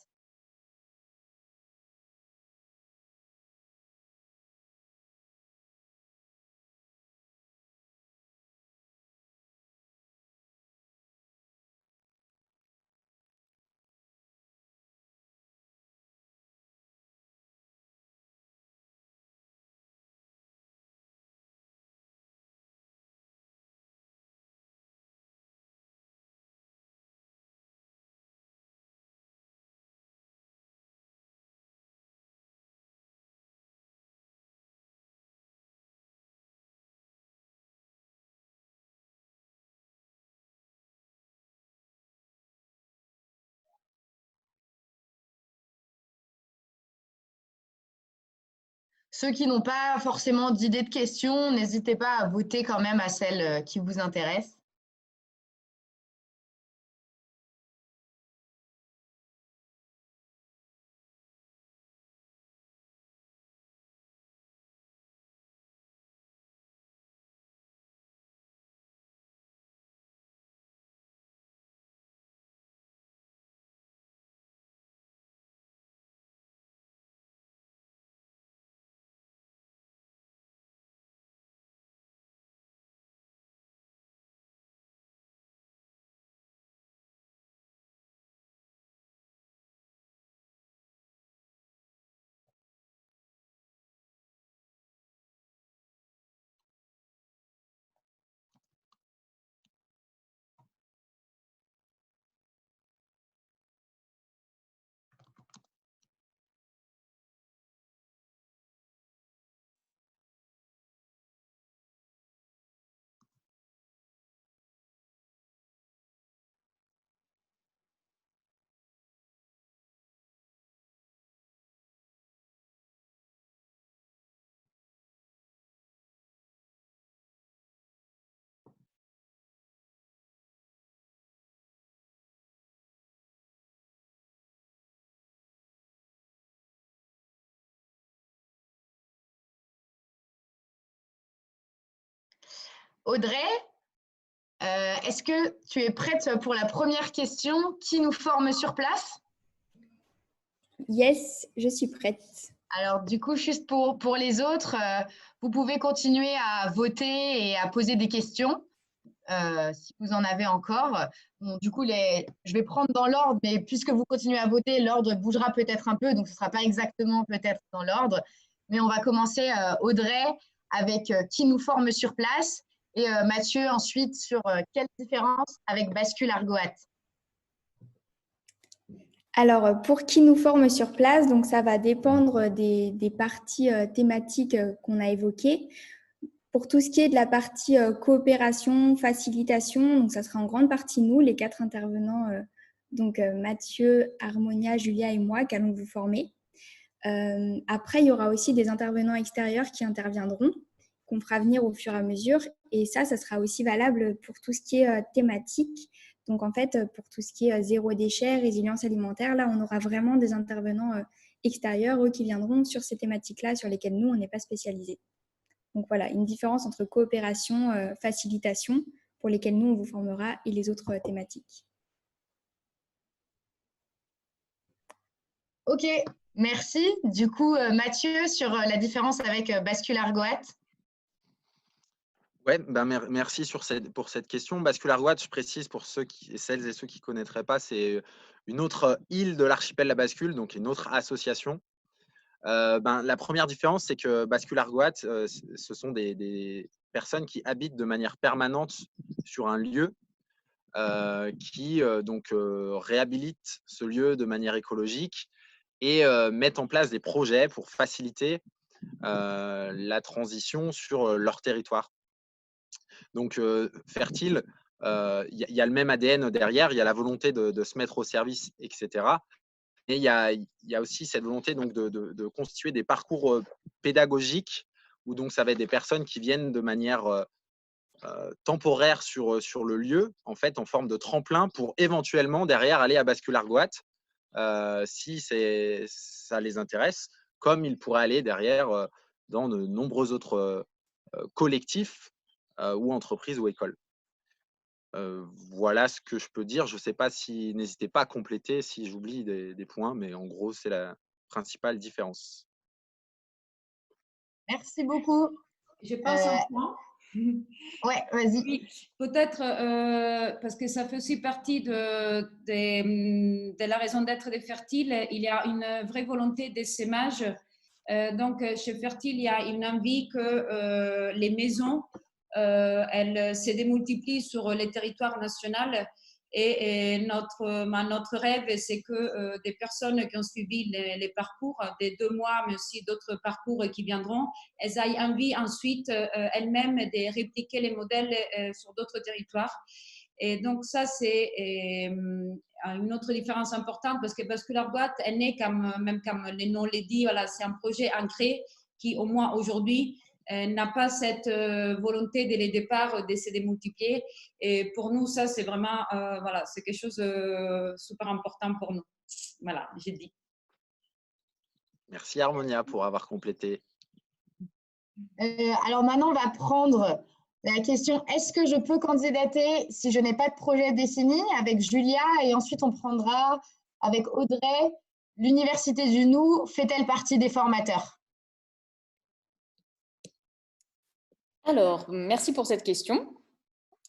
Ceux qui n'ont pas forcément d'idée de questions, n'hésitez pas à voter quand même à celle qui vous intéresse. Audrey, est-ce que tu es prête pour la première question? Qui nous forme sur place? Yes, je suis prête. Alors, du coup, juste pour les autres, vous pouvez continuer à voter et à poser des questions si vous en avez encore. Bon, du coup, je vais prendre dans l'ordre, mais puisque vous continuez à voter, l'ordre bougera peut-être un peu, donc ce ne sera pas exactement peut-être dans l'ordre. Mais on va commencer, Audrey, avec qui nous forme sur place et Mathieu ensuite sur quelle différence avec Bascule Argoat. Alors, pour qui nous forme sur place, donc ça va dépendre des parties thématiques qu'on a évoquées. Pour tout ce qui est de la partie coopération, facilitation, donc ça sera en grande partie nous, les 4 intervenants, Mathieu, Harmonia, Julia et moi, qui allons vous former. Après, il y aura aussi des intervenants extérieurs qui interviendront, qu'on fera venir au fur et à mesure. Et ça sera aussi valable pour tout ce qui est thématique. Donc, en fait, pour tout ce qui est zéro déchet, résilience alimentaire, là, on aura vraiment des intervenants extérieurs, eux, qui viendront sur ces thématiques-là, sur lesquelles nous, on n'est pas spécialisés. Donc, voilà, une différence entre coopération, facilitation, pour lesquelles nous, on vous formera, et les autres thématiques. Ok, merci. Du coup, Mathieu, sur la différence avec Bascule Argoat. Ouais, ben merci pour cette question. Bascule Argoat, je précise pour celles et ceux qui ne connaîtraient pas, c'est une autre île de l'archipel La Bascule, donc une autre association. La première différence, c'est que Bascule Argoat, ce sont des personnes qui habitent de manière permanente sur un lieu qui réhabilite ce lieu de manière écologique et mettent en place des projets pour faciliter la transition sur leur territoire. Donc, Fertile, il y a le même ADN derrière, il y a la volonté de se mettre au service, etc. Et il y a aussi cette volonté donc, de constituer des parcours pédagogiques où donc, ça va être des personnes qui viennent de manière temporaire sur le lieu, en fait, en forme de tremplin pour éventuellement derrière aller à Basculargoat si ça les intéresse, comme ils pourraient aller derrière dans de nombreux autres collectifs ou entreprises ou écoles. Voilà ce que je peux dire. Je ne sais pas si, n'hésitez pas à compléter si j'oublie des points, mais en gros, c'est la principale différence. Merci beaucoup. Je pense un point. Ouais, vas-y. Oui, peut-être parce que ça fait aussi partie de la raison d'être de Fertile. Il y a une vraie volonté d'essaimage. Donc, chez Fertile, il y a une envie que les maisons elles se démultiplient sur les territoires nationaux. Et notre rêve, c'est que des personnes qui ont suivi les parcours des 2 mois, mais aussi d'autres parcours qui viendront, elles aient envie ensuite elles-mêmes de répliquer les modèles sur d'autres territoires. Et donc ça, c'est une autre différence importante parce que Basculargoat est né même comme le nom le dit, voilà, c'est un projet ancré qui, au moins aujourd'hui, n'a pas cette volonté dès le départ de se démultiplier. Et pour nous, ça, c'est vraiment, voilà, c'est quelque chose de super important pour nous. Voilà, j'ai dit. Merci Harmonia pour avoir complété. Alors maintenant, on va prendre la question, est-ce que je peux candidater si je n'ai pas de projet défini avec Julia, et ensuite on prendra avec Audrey, l'Université du Nou fait-elle partie des formateurs? Alors, merci pour cette question.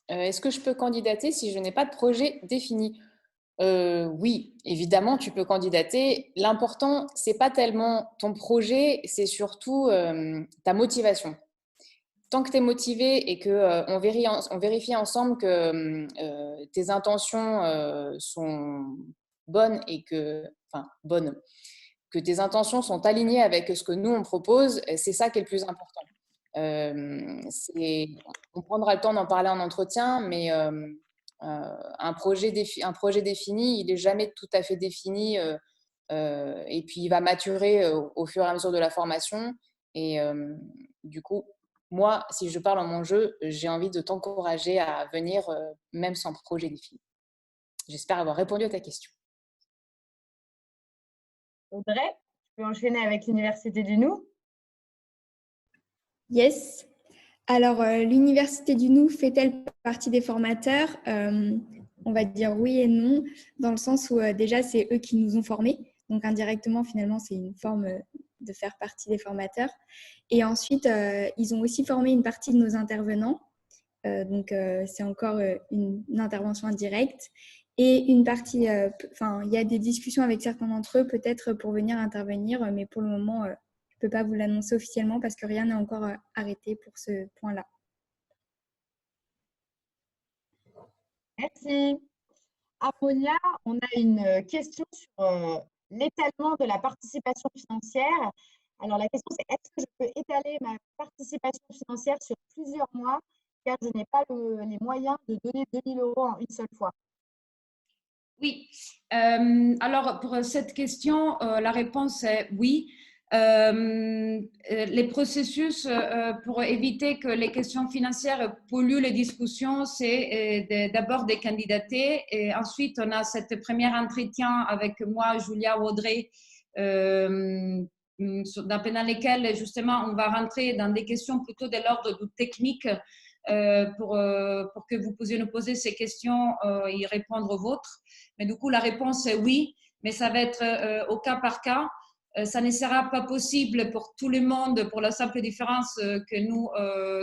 Est-ce que je peux candidater si je n'ai pas de projet défini? Oui, évidemment, tu peux candidater. L'important, c'est pas tellement ton projet, c'est surtout ta motivation. Tant que tu es motivé et qu'on vérifie ensemble que tes intentions sont bonnes et que tes intentions sont alignées avec ce que nous, on propose, c'est ça qui est le plus important. On prendra le temps d'en parler en entretien, mais un projet défini, il n'est jamais tout à fait défini et puis il va maturer au fur et à mesure de la formation. Et du coup, moi, si je parle en mon jeu, j'ai envie de t'encourager à venir même sans projet défini. J'espère avoir répondu à ta question. Audrey, tu peux enchaîner avec l'Université du Nou? Yes. Alors, l'Université du Nou fait-elle partie des formateurs? On va dire oui et non, dans le sens où déjà, c'est eux qui nous ont formés. Donc, indirectement, finalement, c'est une forme de faire partie des formateurs. Et ensuite, ils ont aussi formé une partie de nos intervenants. Donc, c'est encore une intervention indirecte. Et une partie, il y a des discussions avec certains d'entre eux, peut-être pour venir intervenir, mais pour le moment, je ne peux pas vous l'annoncer officiellement parce que rien n'est encore arrêté pour ce point-là. Merci. Harmonia, on a une question sur l'étalement de la participation financière. Alors, la question, c'est est-ce que je peux étaler ma participation financière sur plusieurs mois car je n'ai pas les moyens de donner 2 000 € en une seule fois? Oui. Alors, pour cette question, la réponse est oui. Les processus pour éviter que les questions financières polluent les discussions, c'est d'abord de candidater et ensuite on a cette première entretien avec moi, Julia ou Audrey, pendant lesquelles justement on va rentrer dans des questions plutôt de l'ordre du technique pour que vous puissiez nous poser ces questions et y répondre aux vôtres. Mais du coup, la réponse est oui, mais ça va être au cas par cas. Ça ne sera pas possible pour tout le monde pour la simple différence que nous,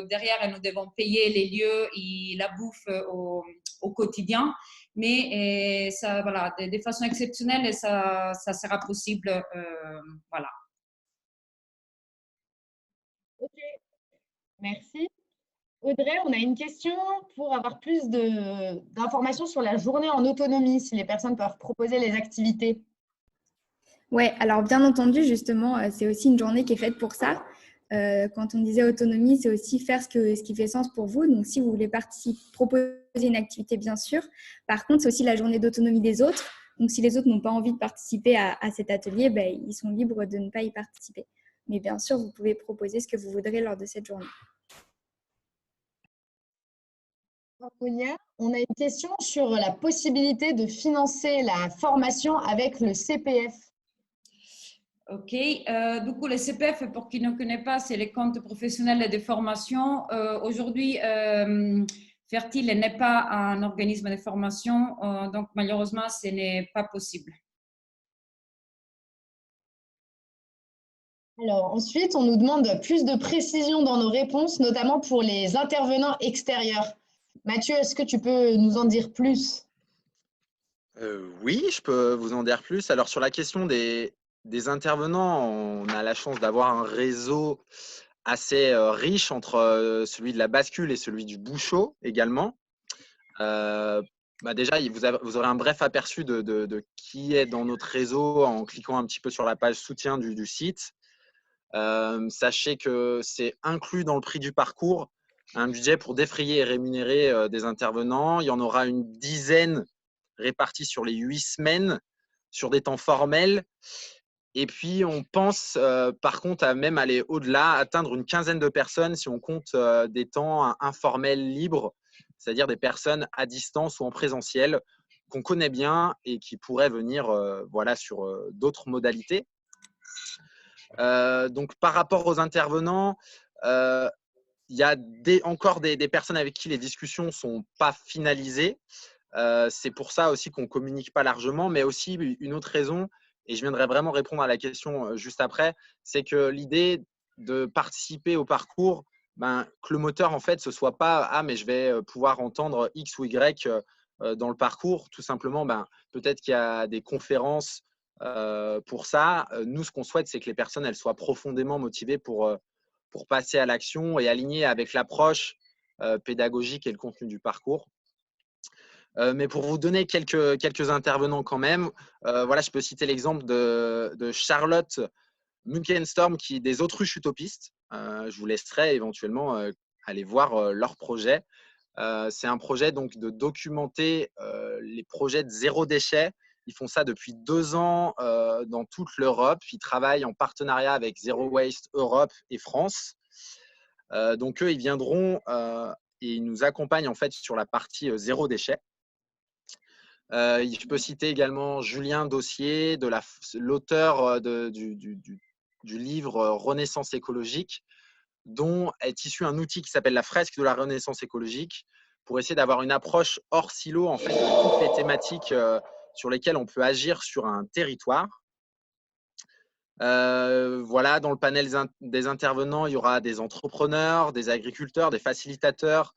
derrière, nous devons payer les lieux et la bouffe au quotidien. Mais ça, voilà, de façon exceptionnelle, ça sera possible. Voilà. Ok, merci. Audrey, on a une question pour avoir plus d'informations sur la journée en autonomie, si les personnes peuvent proposer les activités. Ouais, alors bien entendu, justement, c'est aussi une journée qui est faite pour ça. Quand on disait autonomie, c'est aussi faire ce qui fait sens pour vous. Donc, si vous voulez proposer une activité, bien sûr. Par contre, c'est aussi la journée d'autonomie des autres. Donc, si les autres n'ont pas envie de participer à cet atelier, ben, ils sont libres de ne pas y participer. Mais bien sûr, vous pouvez proposer ce que vous voudrez lors de cette journée. Monia, on a une question sur la possibilité de financer la formation avec le CPF. Ok, du coup, le CPF, pour qui ne connaît pas, c'est les comptes professionnels de formation. Aujourd'hui, Fertile n'est pas un organisme de formation, donc malheureusement, ce n'est pas possible. Alors ensuite, on nous demande plus de précision dans nos réponses, notamment pour les intervenants extérieurs. Mathieu, est-ce que tu peux nous en dire plus? Oui, je peux vous en dire plus. Alors, sur la question des intervenants, on a la chance d'avoir un réseau assez riche entre celui de la bascule et celui du Bouchot également. Déjà, vous aurez un bref aperçu de qui est dans notre réseau en cliquant un petit peu sur la page soutien du site. Sachez que c'est inclus dans le prix du parcours un budget pour défrayer et rémunérer des intervenants. Il y en aura une dizaine répartis sur les 8 semaines, sur des temps formels. Et puis, on pense par contre à même aller au-delà, atteindre une quinzaine de personnes si on compte des temps informels libres, c'est-à-dire des personnes à distance ou en présentiel qu'on connaît bien et qui pourraient venir sur d'autres modalités. Donc, par rapport aux intervenants, il y a encore des personnes avec qui les discussions ne sont pas finalisées. C'est pour ça aussi qu'on ne communique pas largement, mais aussi une autre raison, et je viendrai vraiment répondre à la question juste après, c'est que l'idée de participer au parcours, que le moteur, en fait, ce ne soit pas « Ah, mais je vais pouvoir entendre X ou Y dans le parcours ». Tout simplement, peut-être qu'il y a des conférences pour ça. Nous, ce qu'on souhaite, c'est que les personnes elles soient profondément motivées pour passer à l'action et alignées avec l'approche pédagogique et le contenu du parcours. Mais pour vous donner quelques intervenants quand même, je peux citer l'exemple de Charlotte Munkenstorm, qui est des Autruches utopistes. Je vous laisserai éventuellement aller voir leur projet. C'est un projet donc de documenter les projets de zéro déchet. Ils font ça depuis 2 ans dans toute l'Europe. Ils travaillent en partenariat avec Zero Waste Europe et France. Donc eux, ils viendront et ils nous accompagnent en fait sur la partie zéro déchet. Je peux citer également Julien Dossier, l'auteur du livre Renaissance écologique, dont est issu un outil qui s'appelle la fresque de la Renaissance écologique, pour essayer d'avoir une approche hors silo en fait, de toutes les thématiques sur lesquelles on peut agir sur un territoire. Dans le panel des intervenants, il y aura des entrepreneurs, des agriculteurs, des facilitateurs,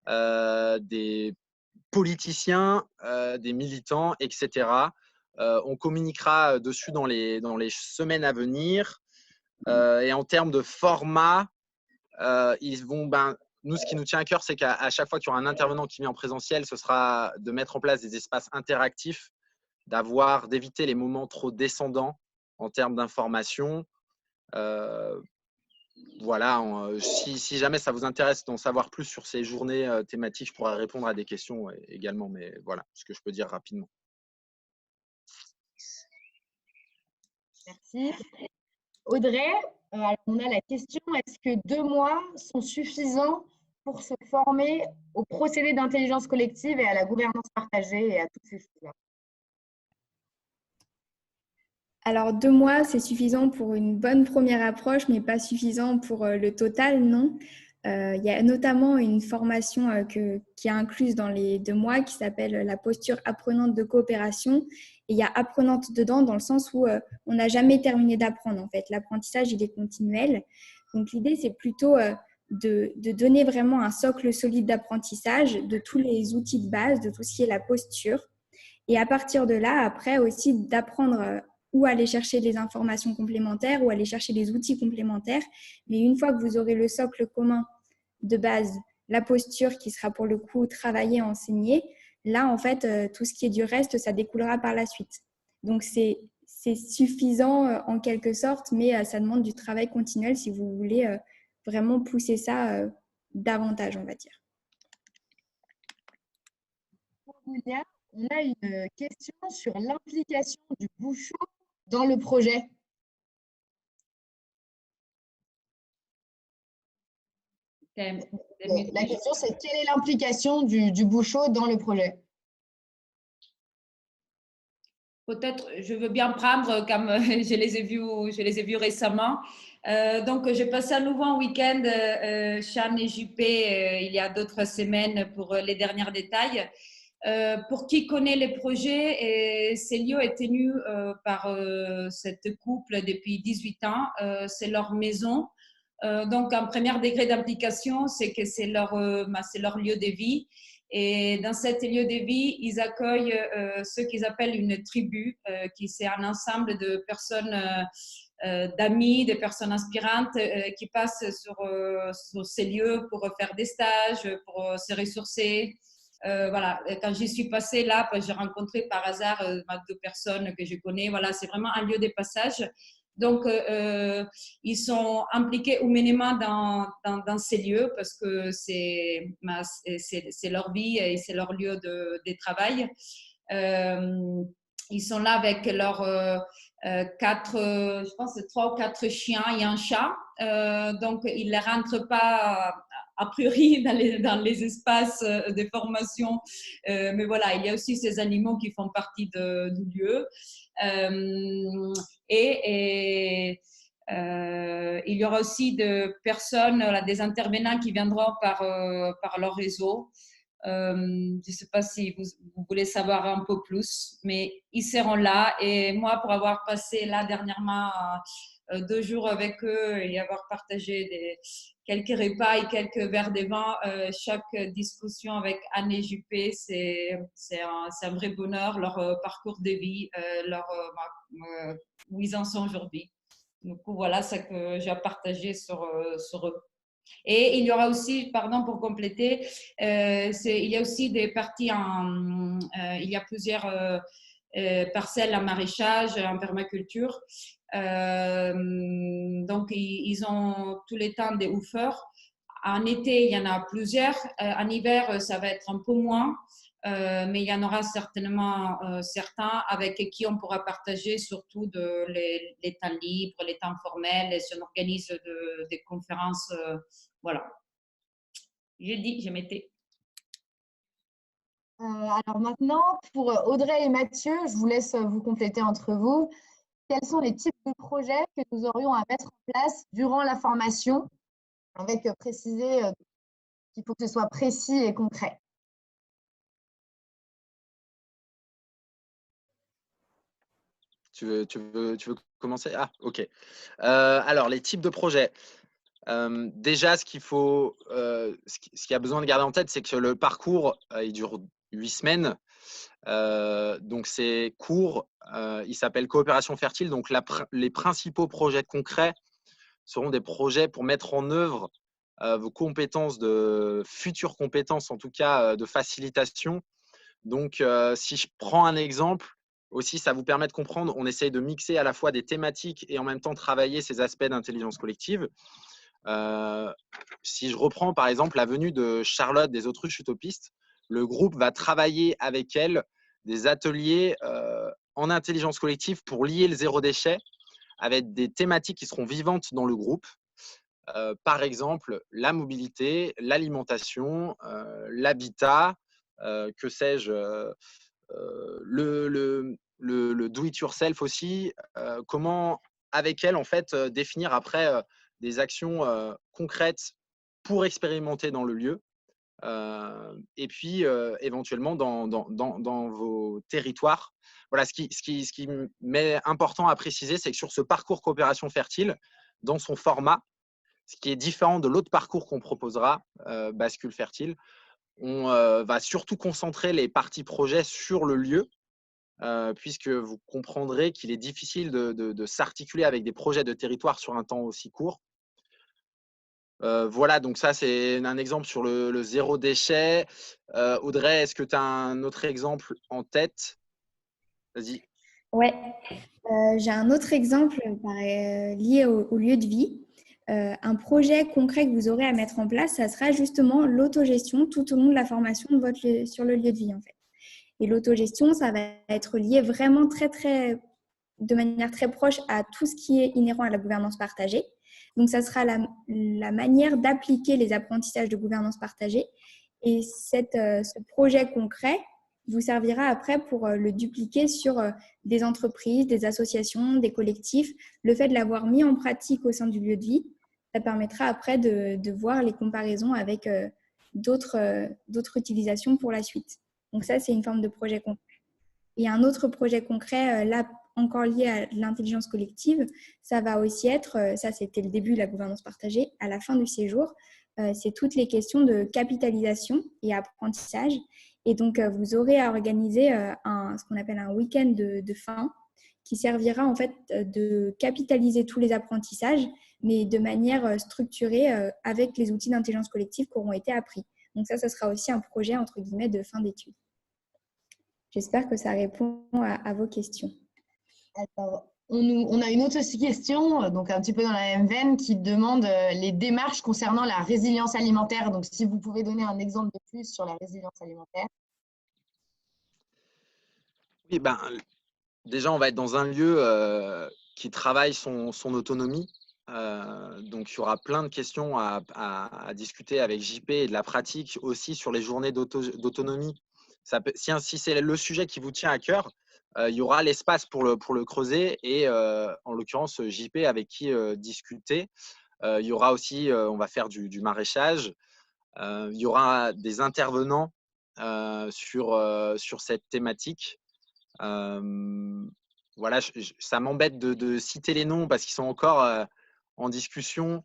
des politiciens, des militants, etc. On communiquera dessus dans les semaines à venir. Et en termes de format, ils vont, nous, ce qui nous tient à cœur, c'est qu'à chaque fois qu'il y aura un intervenant qui vient en présentiel, ce sera de mettre en place des espaces interactifs, d'éviter les moments trop descendants en termes d'information. Si jamais ça vous intéresse d'en savoir plus sur ces journées thématiques, je pourrais répondre à des questions également, mais voilà ce que je peux dire rapidement. Merci. Audrey, on a la question, est-ce que 2 mois sont suffisants pour se former au procédé d'intelligence collective et à la gouvernance partagée et à toutes ces choses-là? Alors, 2 mois, c'est suffisant pour une bonne première approche, mais pas suffisant pour le total, non. Il y a notamment une formation qui est incluse dans les 2 mois qui s'appelle la posture apprenante de coopération. Et il y a apprenante dedans dans le sens où on n'a jamais terminé d'apprendre, en fait. L'apprentissage, il est continuel. Donc, l'idée, c'est plutôt de donner vraiment un socle solide d'apprentissage de tous les outils de base, de tout ce qui est la posture. Et à partir de là, après aussi d'apprendre ou aller chercher des informations complémentaires ou aller chercher des outils complémentaires. Mais une fois que vous aurez le socle commun de base, la posture qui sera pour le coup travaillée, enseignée, là, en fait, tout ce qui est du reste, ça découlera par la suite. Donc, c'est c'est suffisant en quelque sorte, mais ça demande du travail continuel si vous voulez vraiment pousser ça davantage, on va dire. Pour Julia, on a une question sur l'implication du bouchon dans le projet. La question, c'est quelle est l'implication du bouchon dans le projet? Peut-être, je veux bien prendre, comme je les ai vus récemment. Donc, j'ai passé un nouveau week-end chez Anne et Juppé il y a d'autres semaines pour les derniers détails. Pour qui connaît les projets, Célio est tenu par cette couple depuis 18 ans. C'est leur maison. Donc, un premier degré d'implication, c'est que c'est leur lieu de vie. Et dans cet lieu de vie, ils accueillent ce qu'ils appellent une tribu, qui c'est un ensemble de personnes, d'amis, de personnes inspirantes qui passent sur ces lieux pour faire des stages, pour se ressourcer. Voilà, quand j'y suis passée là, j'ai rencontré par hasard deux personnes que je connais. Voilà, c'est vraiment un lieu de passage. Donc, ils sont impliqués humainement dans ces lieux parce que c'est leur vie et c'est leur lieu de travail. Ils sont là avec leurs je pense, 3 ou 4 chiens et un chat. Donc, ils ne rentrent pas a priori dans les espaces de formation. Mais voilà, il y a aussi ces animaux qui font partie du lieu. Il y aura aussi des personnes, des intervenants qui viendront par leur réseau. Je ne sais pas si vous voulez savoir un peu plus, mais ils seront là. Et moi, pour avoir passé là dernièrement 2 jours avec eux et avoir partagé quelques repas et quelques verres de vin, chaque discussion avec Anne et Juppé, c'est un vrai bonheur, leur parcours de vie, où ils en sont aujourd'hui. Du coup, voilà ce que j'ai à partager sur eux. Et il y aura aussi, pardon pour compléter, il y a aussi des parties il y a plusieurs parcelles en maraîchage, en permaculture. Donc, ils ont tous les temps des woofers. En été, il y en a plusieurs. En hiver, ça va être un peu moins. Mais il y en aura certainement certains avec qui on pourra partager surtout les temps libres, les temps formels, et si on organise des conférences. Voilà. Je m'étais. Alors maintenant, pour Audrey et Mathieu, je vous laisse vous compléter entre vous. Quels sont les types de projets que nous aurions à mettre en place durant la formation, avec préciser qu'il faut que ce soit précis et concret? Tu veux commencer? Ah, ok. Alors, les types de projets. Déjà, ce qu'il y a besoin de garder en tête, c'est que le parcours, il dure 8 semaines. Donc, c'est court. Il s'appelle Coopération Fertile. Donc, les principaux projets concrets seront des projets pour mettre en œuvre vos compétences, futures compétences, en tout cas de facilitation. Donc, si je prends un exemple, aussi, ça vous permet de comprendre, on essaye de mixer à la fois des thématiques et en même temps travailler ces aspects d'intelligence collective. Si je reprends par exemple la venue de Charlotte des Autruches Utopistes, le groupe va travailler avec elle des ateliers en intelligence collective pour lier le zéro déchet avec des thématiques qui seront vivantes dans le groupe. Par exemple, la mobilité, l'alimentation, l'habitat, que sais-je, le do-it-yourself aussi. Comment, avec elle, en fait, définir après des actions concrètes pour expérimenter dans le lieu. Et puis, éventuellement, dans vos territoires. Voilà, ce qui m'est important à préciser, c'est que sur ce parcours coopération fertile, dans son format, ce qui est différent de l'autre parcours qu'on proposera, Bascule Fertile, on va surtout concentrer les parties projets sur le lieu, puisque vous comprendrez qu'il est difficile de s'articuler avec des projets de territoire sur un temps aussi court. Voilà, donc ça, c'est un exemple sur le zéro déchet. Audrey, est-ce que tu as un autre exemple en tête? Vas-y. Ouais, j'ai un autre exemple lié au lieu de vie. Un projet concret que vous aurez à mettre en place, ça sera justement l'autogestion tout au long de la formation de sur le lieu de vie, en fait. Et l'autogestion, ça va être lié vraiment de manière très proche à tout ce qui est inhérent à la gouvernance partagée. Donc, ça sera la manière d'appliquer les apprentissages de gouvernance partagée. Et ce projet concret vous servira après pour le dupliquer sur des entreprises, des associations, des collectifs. Le fait de l'avoir mis en pratique au sein du lieu de vie, ça permettra après de voir les comparaisons avec d'autres utilisations pour la suite. Donc ça, c'est une forme de projet concret. Et un autre projet concret, là encore lié à l'intelligence collective, ça va aussi être, ça c'était le début de la gouvernance partagée, à la fin du séjour, c'est toutes les questions de capitalisation et apprentissage. Et donc, vous aurez à organiser ce qu'on appelle un week-end de fin qui servira en fait de capitaliser tous les apprentissages, mais de manière structurée avec les outils d'intelligence collective qui auront été appris. Donc ça sera aussi un projet entre guillemets de fin d'études. J'espère que ça répond à vos questions. Alors, on a une autre question, donc un petit peu dans la même veine, qui demande les démarches concernant la résilience alimentaire. Donc, si vous pouvez donner un exemple de plus sur la résilience alimentaire. Oui, ben, déjà, on va être dans un lieu qui travaille son autonomie. Donc, il y aura plein de questions à discuter avec JP et de la pratique aussi sur les journées d'autonomie. Si c'est le sujet qui vous tient à cœur, il y aura l'espace pour le creuser et en l'occurrence JP avec qui discuter. Il y aura aussi, on va faire du maraîchage. Il y aura des intervenants sur cette thématique. Voilà, ça m'embête de citer les noms parce qu'ils sont encore en discussion.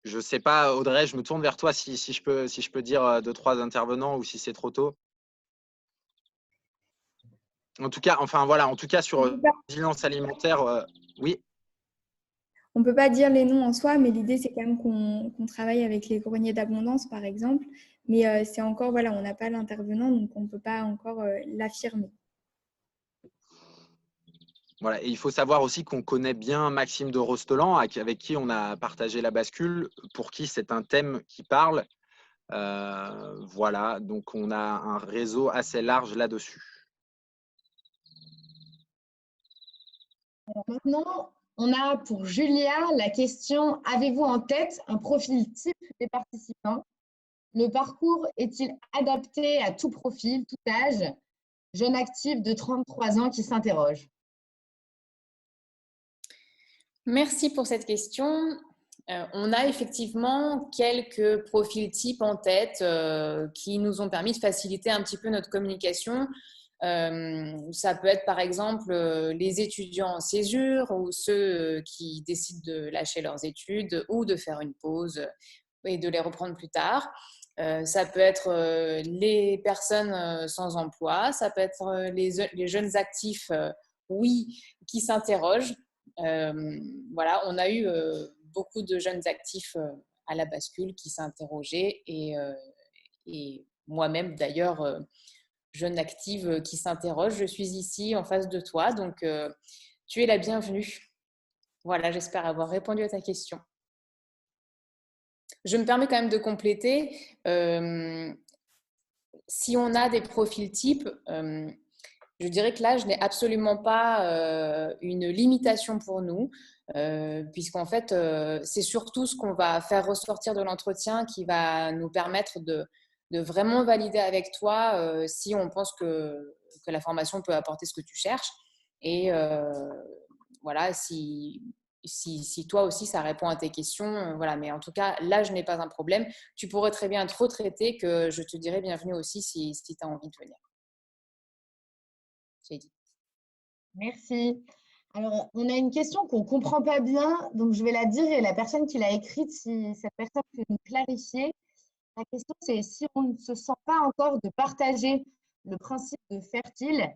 Je sais pas, Audrey, je me tourne vers toi si je peux dire 2-3 intervenants ou si c'est trop tôt. En tout cas, sur résilience alimentaire, oui. On ne peut pas dire les noms en soi, mais l'idée, c'est quand même qu'on travaille avec les greniers d'abondance, par exemple. Mais c'est encore, voilà, on n'a pas l'intervenant, donc on ne peut pas encore l'affirmer. Voilà, et il faut savoir aussi qu'on connaît bien Maxime de Rostelan, avec qui on a partagé la bascule, pour qui c'est un thème qui parle. Voilà, donc on a un réseau assez large là-dessus. Maintenant, on a pour Julia la question: avez-vous en tête un profil type des participants? Le parcours est-il adapté à tout profil, tout âge? Jeune actif de 33 ans qui s'interroge. Merci pour cette question. On a effectivement quelques profils types en tête qui nous ont permis de faciliter un petit peu notre communication. Ça peut être par exemple les étudiants en césure ou ceux qui décident de lâcher leurs études ou de faire une pause et de les reprendre plus tard. Ça peut être les personnes sans emploi, ça peut être les jeunes actifs, oui, qui s'interrogent. Voilà, on a eu beaucoup de jeunes actifs à la bascule qui s'interrogeaient et moi-même d'ailleurs, jeune active qui s'interroge, je suis ici en face de toi, donc tu es la bienvenue. Voilà, j'espère avoir répondu à ta question. Je me permets quand même de compléter. Si on a des profils types, je dirais que l'âge n'est absolument pas une limitation pour nous, puisqu'en fait, c'est surtout ce qu'on va faire ressortir de l'entretien qui va nous permettre de vraiment valider avec toi si on pense que la formation peut apporter ce que tu cherches. Et voilà, si toi aussi ça répond à tes questions, voilà. Mais en tout cas, l'âge n'est pas un problème. Tu pourrais très bien être retraité, que je te dirais bienvenue aussi si tu as envie de venir. J'ai dit. Merci. Alors, on a une question qu'on ne comprend pas bien, donc je vais la dire et la personne qui l'a écrite, si cette personne peut nous clarifier. La question, c'est si on ne se sent pas encore de partager le principe de Fertile,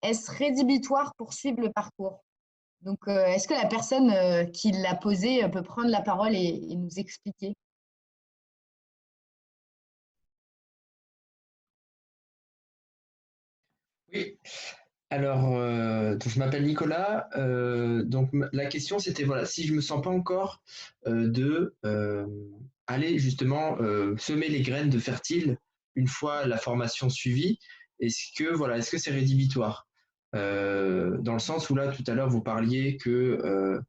est-ce rédhibitoire pour suivre le parcours? Donc, est-ce que la personne qui l'a posé peut prendre la parole et nous expliquer? Oui, Alors, donc je m'appelle Nicolas. Donc la question c'était voilà, si je me sens pas encore de aller justement semer les graines de fertile une fois la formation suivie, est-ce que c'est rédhibitoire? Dans le sens où là tout à l'heure vous parliez que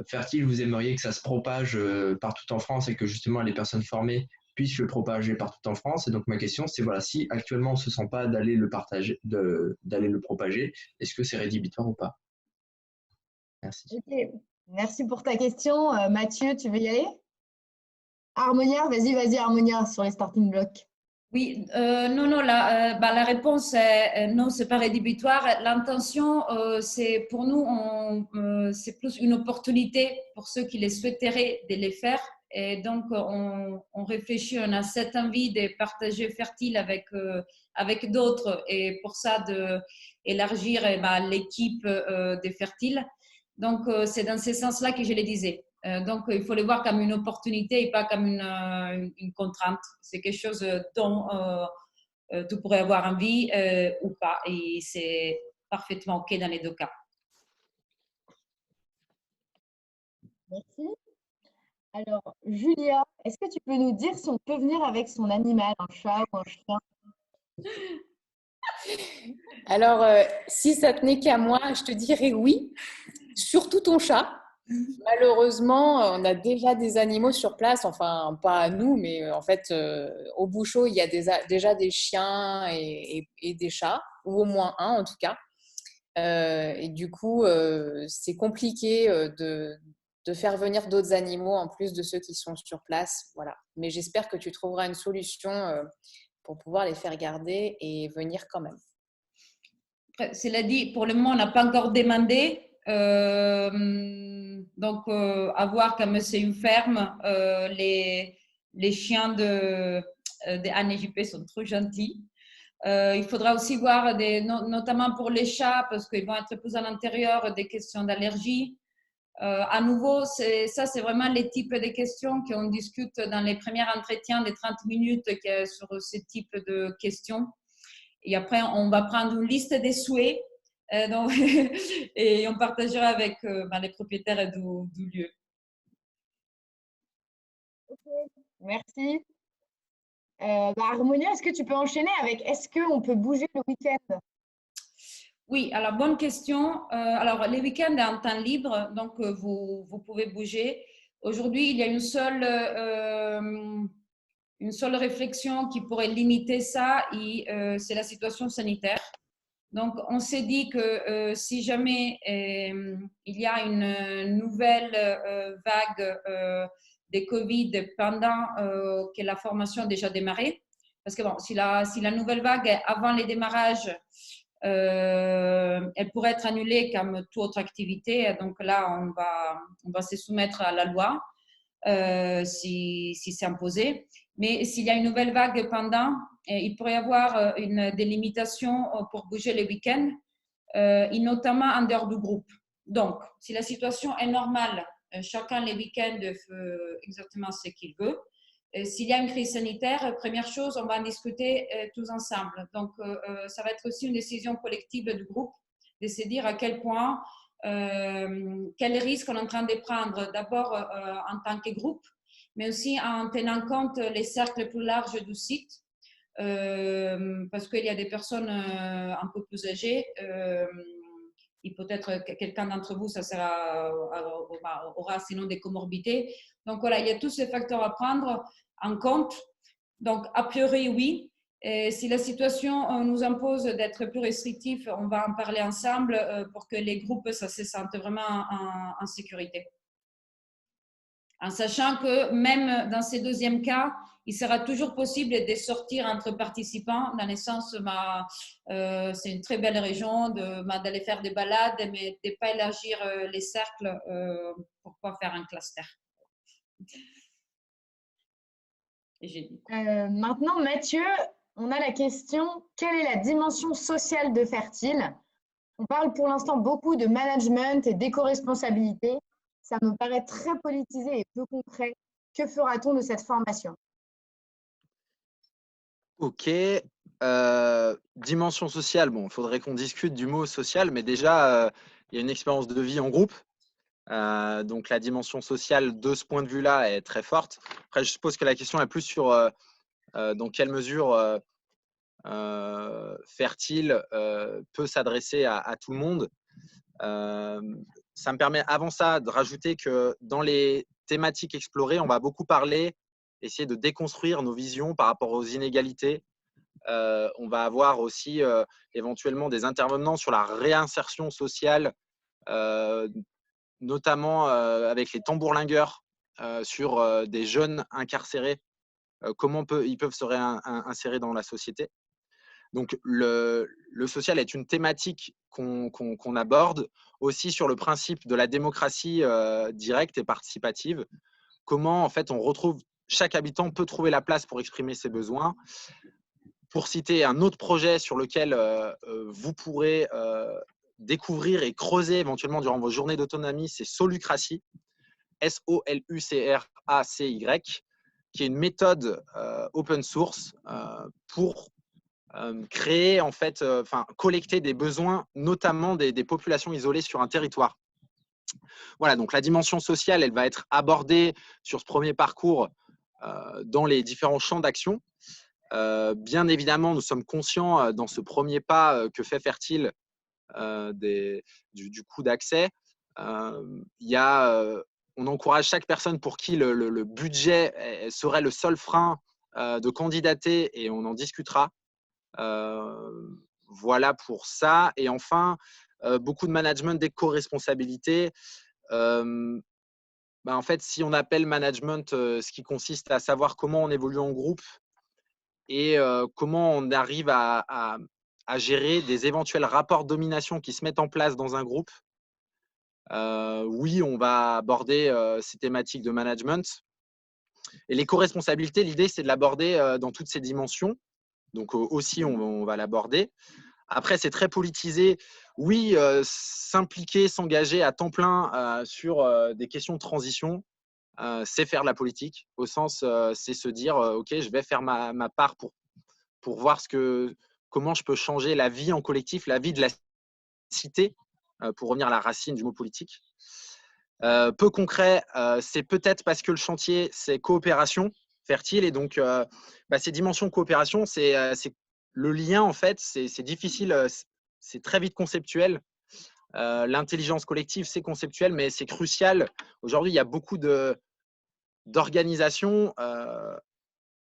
fertile, vous aimeriez que ça se propage partout en France et que justement les personnes formées puissent le propager partout en France. Et donc ma question, c'est voilà, si actuellement on ne se sent pas d'aller le partager, d'aller le propager, est-ce que c'est rédhibitoire ou pas? Merci. Ok, merci pour ta question. Mathieu, tu veux y aller? Harmonia, vas-y, Harmonia, sur les starting blocks. Oui, non, non, la réponse est non, c'est pas rédhibitoire. L'intention, c'est pour nous, c'est plus une opportunité pour ceux qui les souhaiteraient de les faire. Et donc, on réfléchit, on a cette envie de partager Fertile avec d'autres et pour ça, d'élargir l'équipe des Fertiles. Donc, c'est dans ce sens-là que je le disais. Donc, il faut le voir comme une opportunité et pas comme une contrainte. C'est quelque chose dont tu pourrais avoir envie ou pas. Et c'est parfaitement OK dans les deux cas. Merci. Alors, Julia, est-ce que tu peux nous dire si on peut venir avec son animal, un chat ou un chien? Alors, si ça tenait qu'à moi, je te dirais oui, surtout ton chat. Malheureusement, on a déjà des animaux sur place, enfin pas à nous, mais en fait au Bouchot, il y a déjà des chiens et des chats, ou au moins un en tout cas. Et du coup, c'est compliqué de faire venir d'autres animaux en plus de ceux qui sont sur place. Voilà. Mais j'espère que tu trouveras une solution pour pouvoir les faire garder et venir quand même. Cela dit, pour le moment, on n'a pas encore demandé. Donc, à voir comme c'est une ferme, les chiens de ANJP sont trop gentils. Il faudra aussi voir, notamment pour les chats, parce qu'ils vont être plus à l'intérieur, des questions d'allergie. À nouveau, ça, c'est vraiment les types de questions qu'on discute dans les premiers entretiens des 30 minutes sur ce type de questions. Et après, on va prendre une liste des souhaits et on partagera avec les propriétaires du lieu. Ok, merci. Harmonia, est-ce que tu peux enchaîner avec est-ce qu'on peut bouger le week-end? Oui, alors bonne question. Alors, les week-ends est en temps libre, donc vous pouvez bouger. Aujourd'hui, il y a une seule réflexion qui pourrait limiter ça, et c'est la situation sanitaire. Donc, on s'est dit que si jamais il y a une nouvelle vague de Covid pendant que la formation a déjà démarré, parce que bon, si la nouvelle vague est avant les démarrages, elle pourrait être annulée comme toute autre activité. Donc là, on va se soumettre à la loi si c'est imposé. Mais s'il y a une nouvelle vague pendant, il pourrait y avoir des limitations pour bouger les week-ends, et notamment en dehors du groupe. Donc, si la situation est normale, chacun les week-ends fait exactement ce qu'il veut. S'il y a une crise sanitaire, première chose, on va en discuter tous ensemble. Donc, ça va être aussi une décision collective du groupe de se dire à quel point, quels risques on est en train de prendre, d'abord en tant que groupe, mais aussi en tenant compte les cercles plus larges du site, parce qu'il y a des personnes un peu plus âgées. Et peut-être que quelqu'un d'entre vous, ça aura sinon des comorbidités. Donc voilà, il y a tous ces facteurs à prendre en compte. Donc, a priori, oui. Et si la situation nous impose d'être plus restrictif, on va en parler ensemble pour que les groupes se sentent vraiment en sécurité. En sachant que même dans ces deuxièmes cas, il sera toujours possible de sortir entre participants, dans le sens, c'est une très belle région, d'aller faire des balades, mais de ne pas élargir les cercles pour pas faire un cluster. Maintenant, Mathieu, on a la question, quelle est la dimension sociale de Fertile? On parle pour l'instant beaucoup de management et d'éco-responsabilité. Ça me paraît très politisé et peu concret. Que fera-t-on de cette formation? Ok. dimension sociale, bon, il faudrait qu'on discute du mot social, mais déjà, il y a une expérience de vie en groupe. Donc la dimension sociale de ce point de vue-là est très forte. Après, je suppose que la question est plus sur dans quelle mesure Fertile peut s'adresser à tout le monde. Ça me permet avant ça de rajouter que dans les thématiques explorées, on va beaucoup parler, essayer de déconstruire nos visions par rapport aux inégalités. On va avoir aussi éventuellement des intervenants sur la réinsertion sociale, notamment avec les tambourlingueurs, sur des jeunes incarcérés, comment ils peuvent se réinsérer dans la société. Donc, le social est une thématique qu'on aborde aussi sur le principe de la démocratie directe et participative. Comment, en fait, on retrouve, chaque habitant peut trouver la place pour exprimer ses besoins. Pour citer un autre projet sur lequel vous pourrez découvrir et creuser éventuellement durant vos journées d'autonomie, c'est Solucracy, SOLUCRACY, qui est une méthode open source pour créer, en fait, collecter des besoins, notamment des populations isolées sur un territoire. Voilà, donc la dimension sociale, elle va être abordée sur ce premier parcours dans les différents champs d'action. Bien évidemment, nous sommes conscients dans ce premier pas que fait Fertile du coût d'accès. On encourage chaque personne pour qui le budget serait le seul frein de candidater, et on en discutera. Voilà pour ça. Et enfin, beaucoup de management d'éco-responsabilité. En fait, si on appelle management ce qui consiste à savoir comment on évolue en groupe et comment on arrive à gérer des éventuels rapports de domination qui se mettent en place dans un groupe, oui, on va aborder ces thématiques de management. Et l'éco-responsabilité, l'idée, c'est de l'aborder dans toutes ses dimensions. Donc aussi, on va l'aborder. Après, c'est très politisé. Oui, s'impliquer, s'engager à temps plein sur des questions de transition, c'est faire de la politique. Au sens, c'est se dire, OK, je vais faire ma part pour voir comment je peux changer la vie en collectif, la vie de la cité, pour revenir à la racine du mot politique. Peu concret, c'est peut-être parce que le chantier, c'est coopération Fertile. Et donc, ces dimensions de coopération, c'est le lien, en fait, c'est difficile, c'est très vite conceptuel. L'intelligence collective, c'est conceptuel, mais c'est crucial. Aujourd'hui, il y a beaucoup d'organisations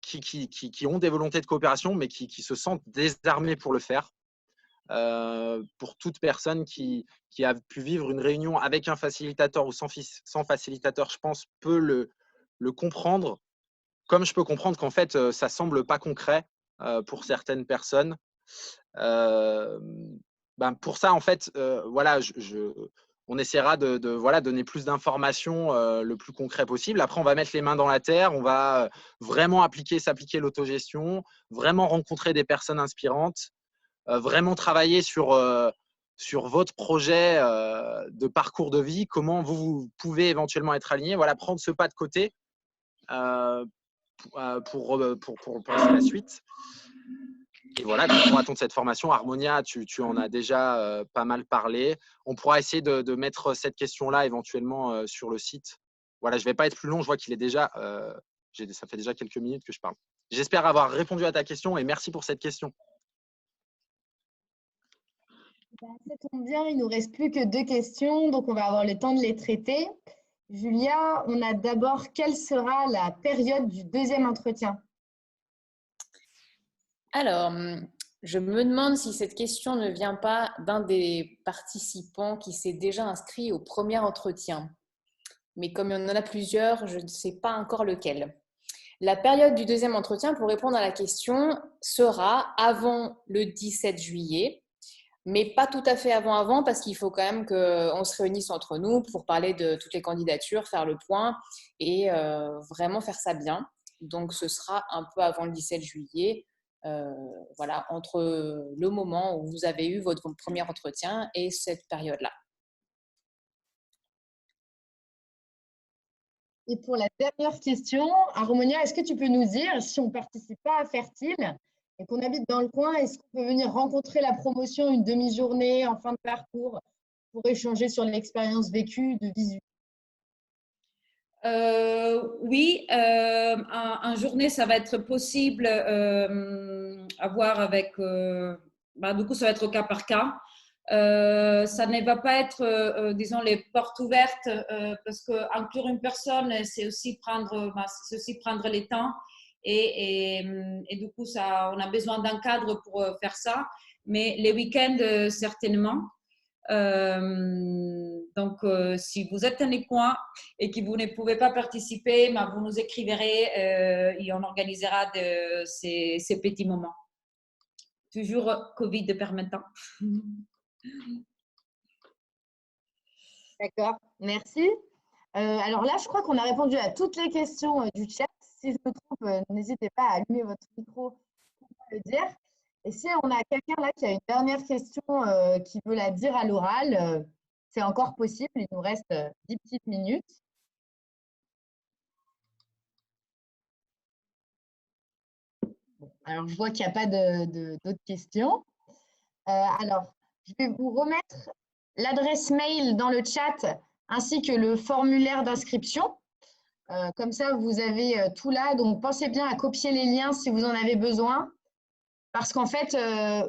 qui ont des volontés de coopération, mais qui se sentent désarmées pour le faire. Pour toute personne qui a pu vivre une réunion avec un facilitateur ou sans facilitateur, je pense, peut le comprendre. Comme je peux comprendre qu'en fait, ça semble pas concret pour certaines personnes. Pour ça, en fait, voilà, on essaiera de voilà, donner plus d'informations le plus concret possible. Après, on va mettre les mains dans la terre, on va vraiment s'appliquer l'autogestion, vraiment rencontrer des personnes inspirantes, vraiment travailler sur votre projet de parcours de vie, comment vous pouvez éventuellement être aligné. Voilà, prendre ce pas de côté pour passer à la suite. Et voilà, on pourra attendre cette formation. Harmonia, tu en as déjà pas mal parlé. On pourra essayer de mettre cette question-là éventuellement sur le site. Voilà, je ne vais pas être plus long. Je vois qu'il est déjà, ça fait déjà quelques minutes que je parle. J'espère avoir répondu à ta question et merci pour cette question. Ça tombe bien, il ne nous reste plus que 2 questions, donc on va avoir le temps de les traiter. Julia, on a d'abord, quelle sera la période du deuxième entretien? Alors, je me demande si cette question ne vient pas d'un des participants qui s'est déjà inscrit au premier entretien. Mais comme il y en a plusieurs, je ne sais pas encore lequel. La période du deuxième entretien, pour répondre à la question, sera avant le 17 juillet, mais pas tout à fait avant, parce qu'il faut quand même qu'on se réunisse entre nous pour parler de toutes les candidatures, faire le point et vraiment faire ça bien. Donc, ce sera un peu avant le 17 juillet, voilà, entre le moment où vous avez eu votre premier entretien et cette période-là. Et pour la dernière question, Harmonia, est-ce que tu peux nous dire, si on ne participe pas à Fertile, et qu'on habite dans le coin, est-ce qu'on peut venir rencontrer la promotion une demi-journée en fin de parcours pour échanger sur l'expérience vécue de visu? Oui, en journée, ça va être possible à voir avec. Du coup, ça va être au cas par cas. Ça ne va pas être, disons, les portes ouvertes parce que inclure une personne, c'est aussi prendre les temps et du coup, on a besoin d'un cadre pour faire ça. Mais les week-ends, certainement. Donc, si vous êtes dans les coins et que vous ne pouvez pas participer, vous nous écriverez et on organisera ces petits moments. Toujours Covid permettant. D'accord, merci. Alors là, je crois qu'on a répondu à toutes les questions du chat. Si je me trompe, n'hésitez pas à allumer votre micro pour le dire. Et si on a quelqu'un là qui a une dernière question qui veut la dire à l'oral, c'est encore possible. Il nous reste 10 petites minutes. Bon, alors, je vois qu'il n'y a pas d'autres questions. Alors, je vais vous remettre l'adresse mail dans le chat ainsi que le formulaire d'inscription. Comme ça, vous avez tout là. Donc, pensez bien à copier les liens si vous en avez besoin. Parce qu'en fait,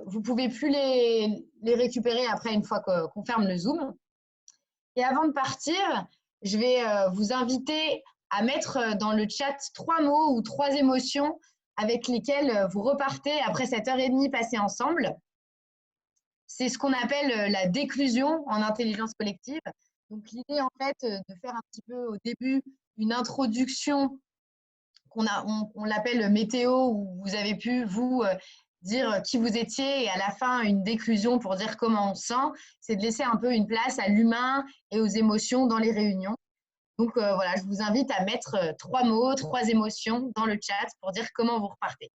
vous ne pouvez plus les récupérer après une fois qu'on ferme le Zoom. Et avant de partir, je vais vous inviter à mettre dans le chat 3 mots ou 3 émotions avec lesquelles vous repartez après cette heure et demie passée ensemble. C'est ce qu'on appelle la déclusion en intelligence collective. Donc, l'idée, en fait, de faire un petit peu au début une introduction on l'appelle météo, où vous avez pu, vous, dire qui vous étiez et à la fin, une déclusion pour dire comment on se sent. C'est de laisser un peu une place à l'humain et aux émotions dans les réunions. Donc, voilà, je vous invite à mettre 3 mots, 3 émotions dans le chat pour dire comment vous repartez.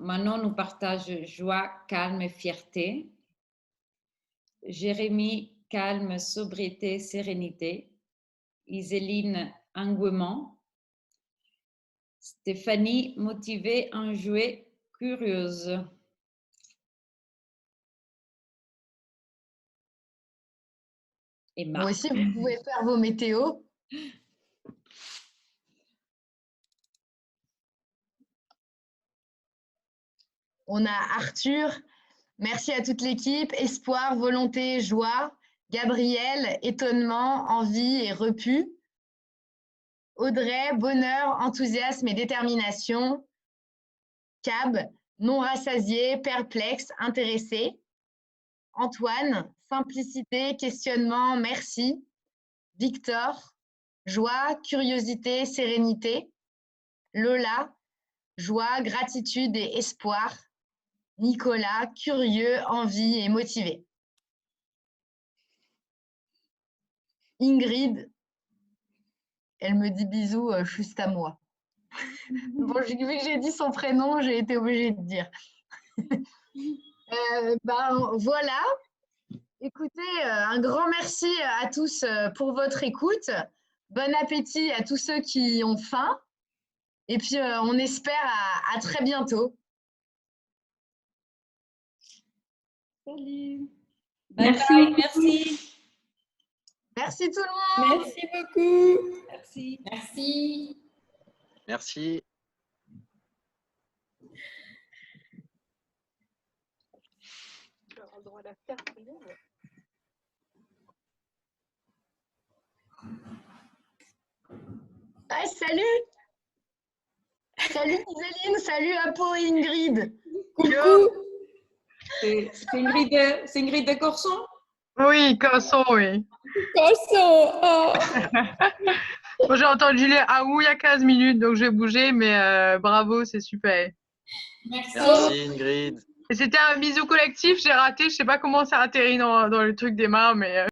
Manon nous partage joie, calme et fierté. Jérémy, calme, sobriété, sérénité. Iséline, engouement. Stéphanie, motivée, enjouée, curieuse. Emma. Moi aussi, vous pouvez faire vos météos. On a Arthur. Merci à toute l'équipe. Espoir, volonté, joie. Gabriel, étonnement, envie et repu. Audrey, bonheur, enthousiasme et détermination. Cab, non rassasié, perplexe, intéressé. Antoine, simplicité, questionnement, merci. Victor, joie, curiosité, sérénité. Lola, joie, gratitude et espoir. Nicolas, curieux, envie et motivé. Ingrid, elle me dit bisous juste à moi. Bon, vu que j'ai dit son prénom, j'ai été obligée de dire. Voilà. Écoutez, un grand merci à tous pour votre écoute. Bon appétit à tous ceux qui ont faim. Et puis, on espère à très bientôt. Salut. Merci. Bye, merci. Merci tout le monde. Merci beaucoup. Merci. Merci. Merci. Ah, salut. Salut Iséline, salut Apo et Ingrid. Coucou. C'est Ingrid de Corson? Oui, Corson, oui. Corson. Oh. Moi, j'ai entendu les Aou il y a 15 minutes, donc j'ai bougé, mais bravo, c'est super. Merci Ingrid. Et c'était un bisou collectif, j'ai raté, je sais pas comment ça a atterri dans le truc d'Emma, mais